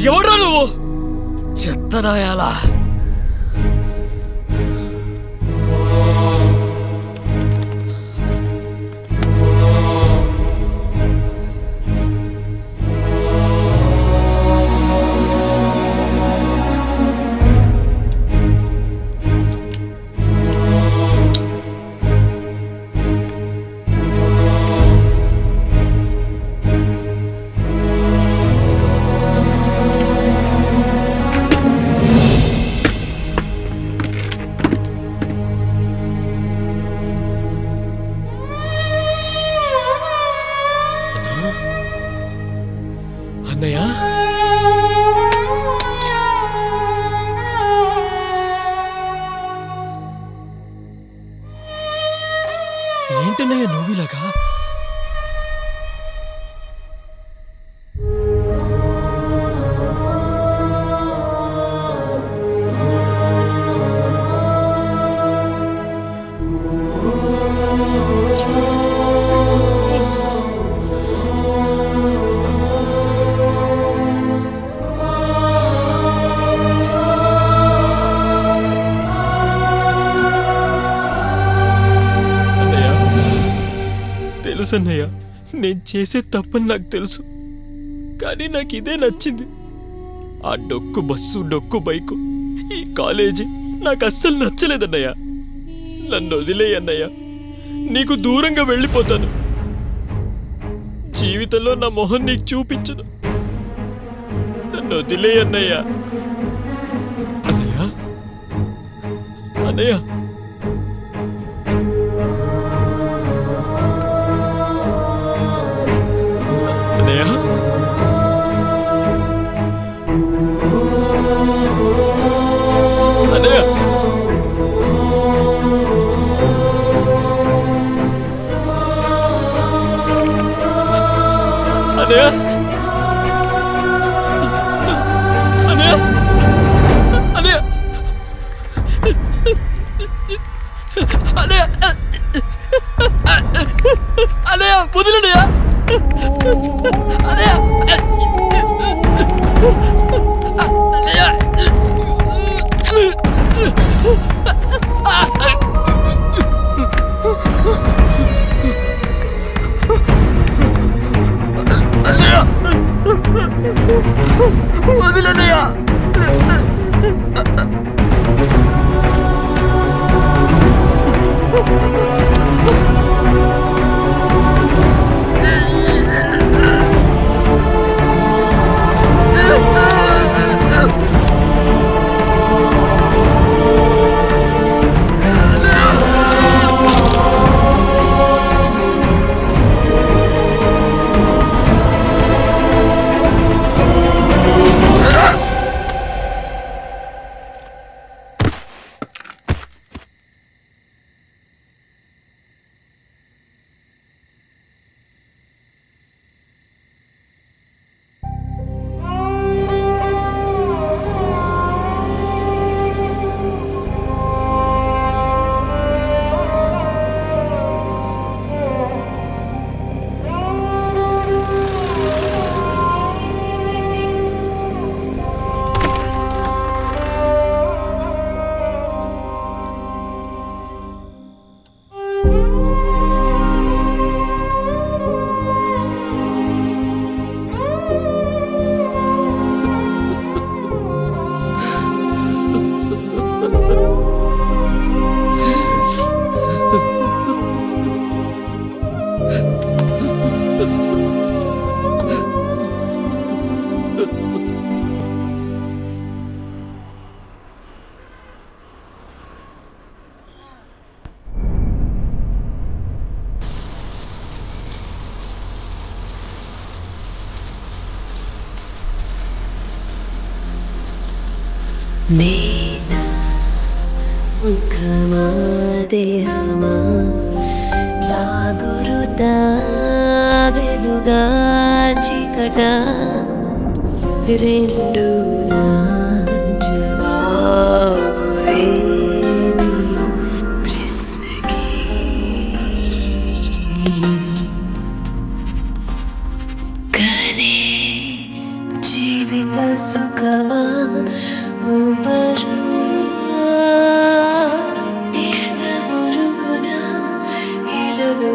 ఎవడ్రా నువ్వు చెత్తనాయాలా? అన్నయ్య, ఏంటన్నయ్య నువ్వు ఇలాగా? తెలుసు అన్నయ్య, నేను చేసే తప్పని నాకు తెలుసు. కానీ నాకు ఇదే నచ్చింది. ఆ డొక్కు బస్సు, డొక్కు బైకు, ఈ కాలేజీ నాకు అస్సలు నచ్చలేదన్నయ్య. నన్ను వదిలేయన్నయ్య, నీకు దూరంగా వెళ్ళిపోతాను. జీవితంలో నా మొహం నీకు చూపించను. నన్ను వదిలేయన్నయ్య. అన్నయ్య, అన్నయ్య, అన్నయ్య, అన్నయ్య, అన్నయ్య, అన్నయ్య, అన్నయ్య, అన్నయ్య, అన్నయ్య, వదిలేనయ్య. అన్నయ్య, వదిలేనయ్య. వదిలేనయ్య. నేనా ముఖమా దేహమా నా గురుతా వెలుగా చీకట రెండు నా జవాబు ఏది ప్రశ్నకి కనే జీవిత సుఖమా ఉబరు ఎదమురుగున ఇలలో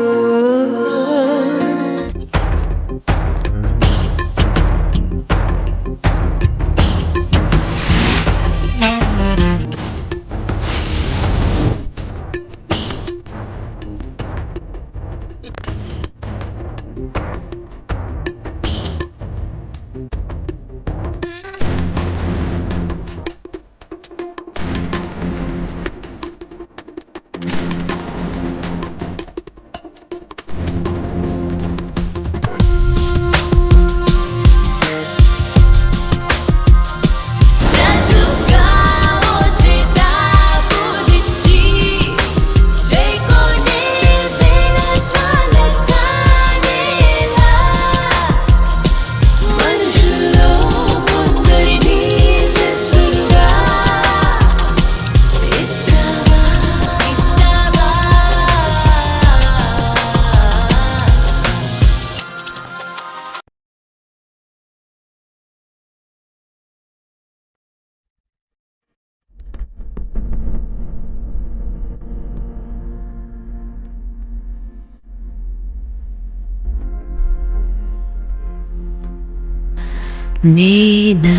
నేనా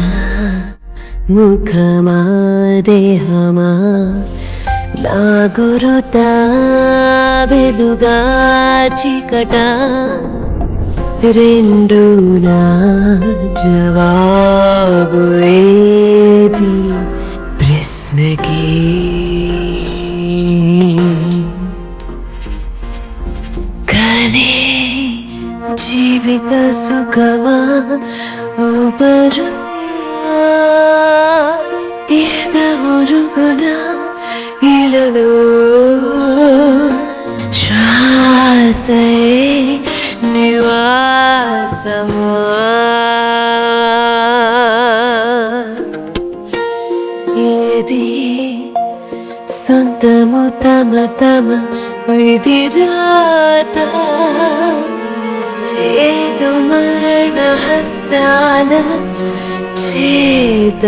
ముఖమా దేహమా నా గురుతా వెలుగా చీకట రెండు నా జవాబు ఏది ప్రశ్నకి కనే జీవిత సుఖమా ఉబరు ఎదమురుగున ఇలలో శ్వాసే నివాసమా ఏది సొంతము తమ తమ విధిరాత చేదు మరణ హస్తాల చేత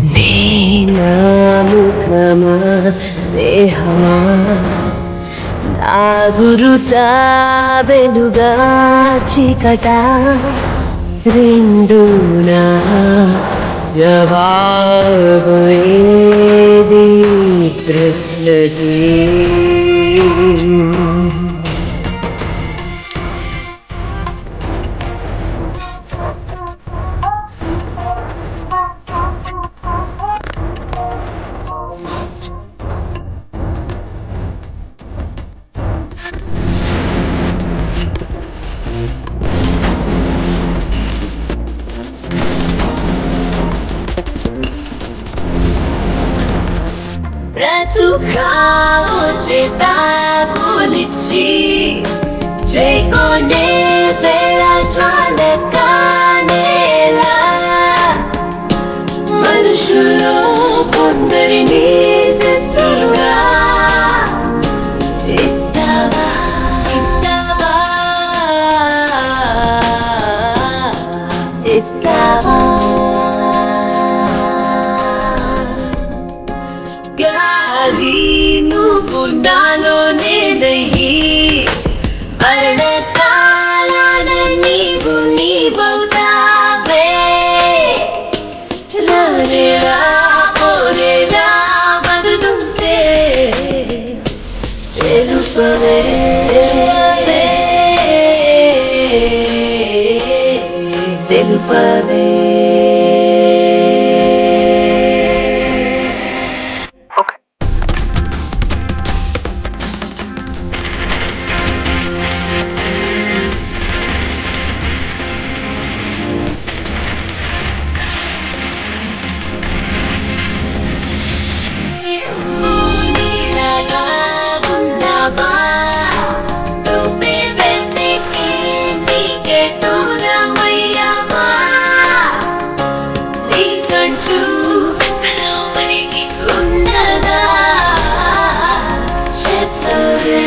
నేనా ముఖమా దేహమా నా గురుతా వెలుగా చీకట రెండు నా జవాబు ఏది ప్రశ్నకి బ్రతుకాలో చేతాబులిచ్చి చేకొనే వేళ చాలకానేలా మనుషులు కొందరిని శత్రువుగా ఇస్తావా ఇస్తావా ఇస్తావా గాలి నువ్వు నాలోనే దయ్యి మరణకాలాన నీవు నీవవుతావే రారేరా పోరేరా వదులుంటే తెలుపవే చూపవే నీలాగా ఉన్నావా నువ్వే వెతికి నీకే దూరమయ్యావా నీకంటూ మనకి ఉన్నదా చెప్పవే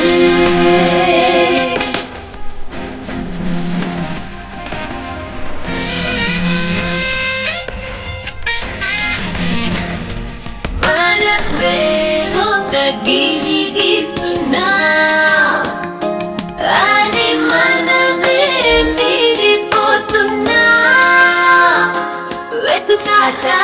మనమే ఒక గిరి గీస్తున్నా అది మనమే మీరిపోతున్నా వెతుకాటా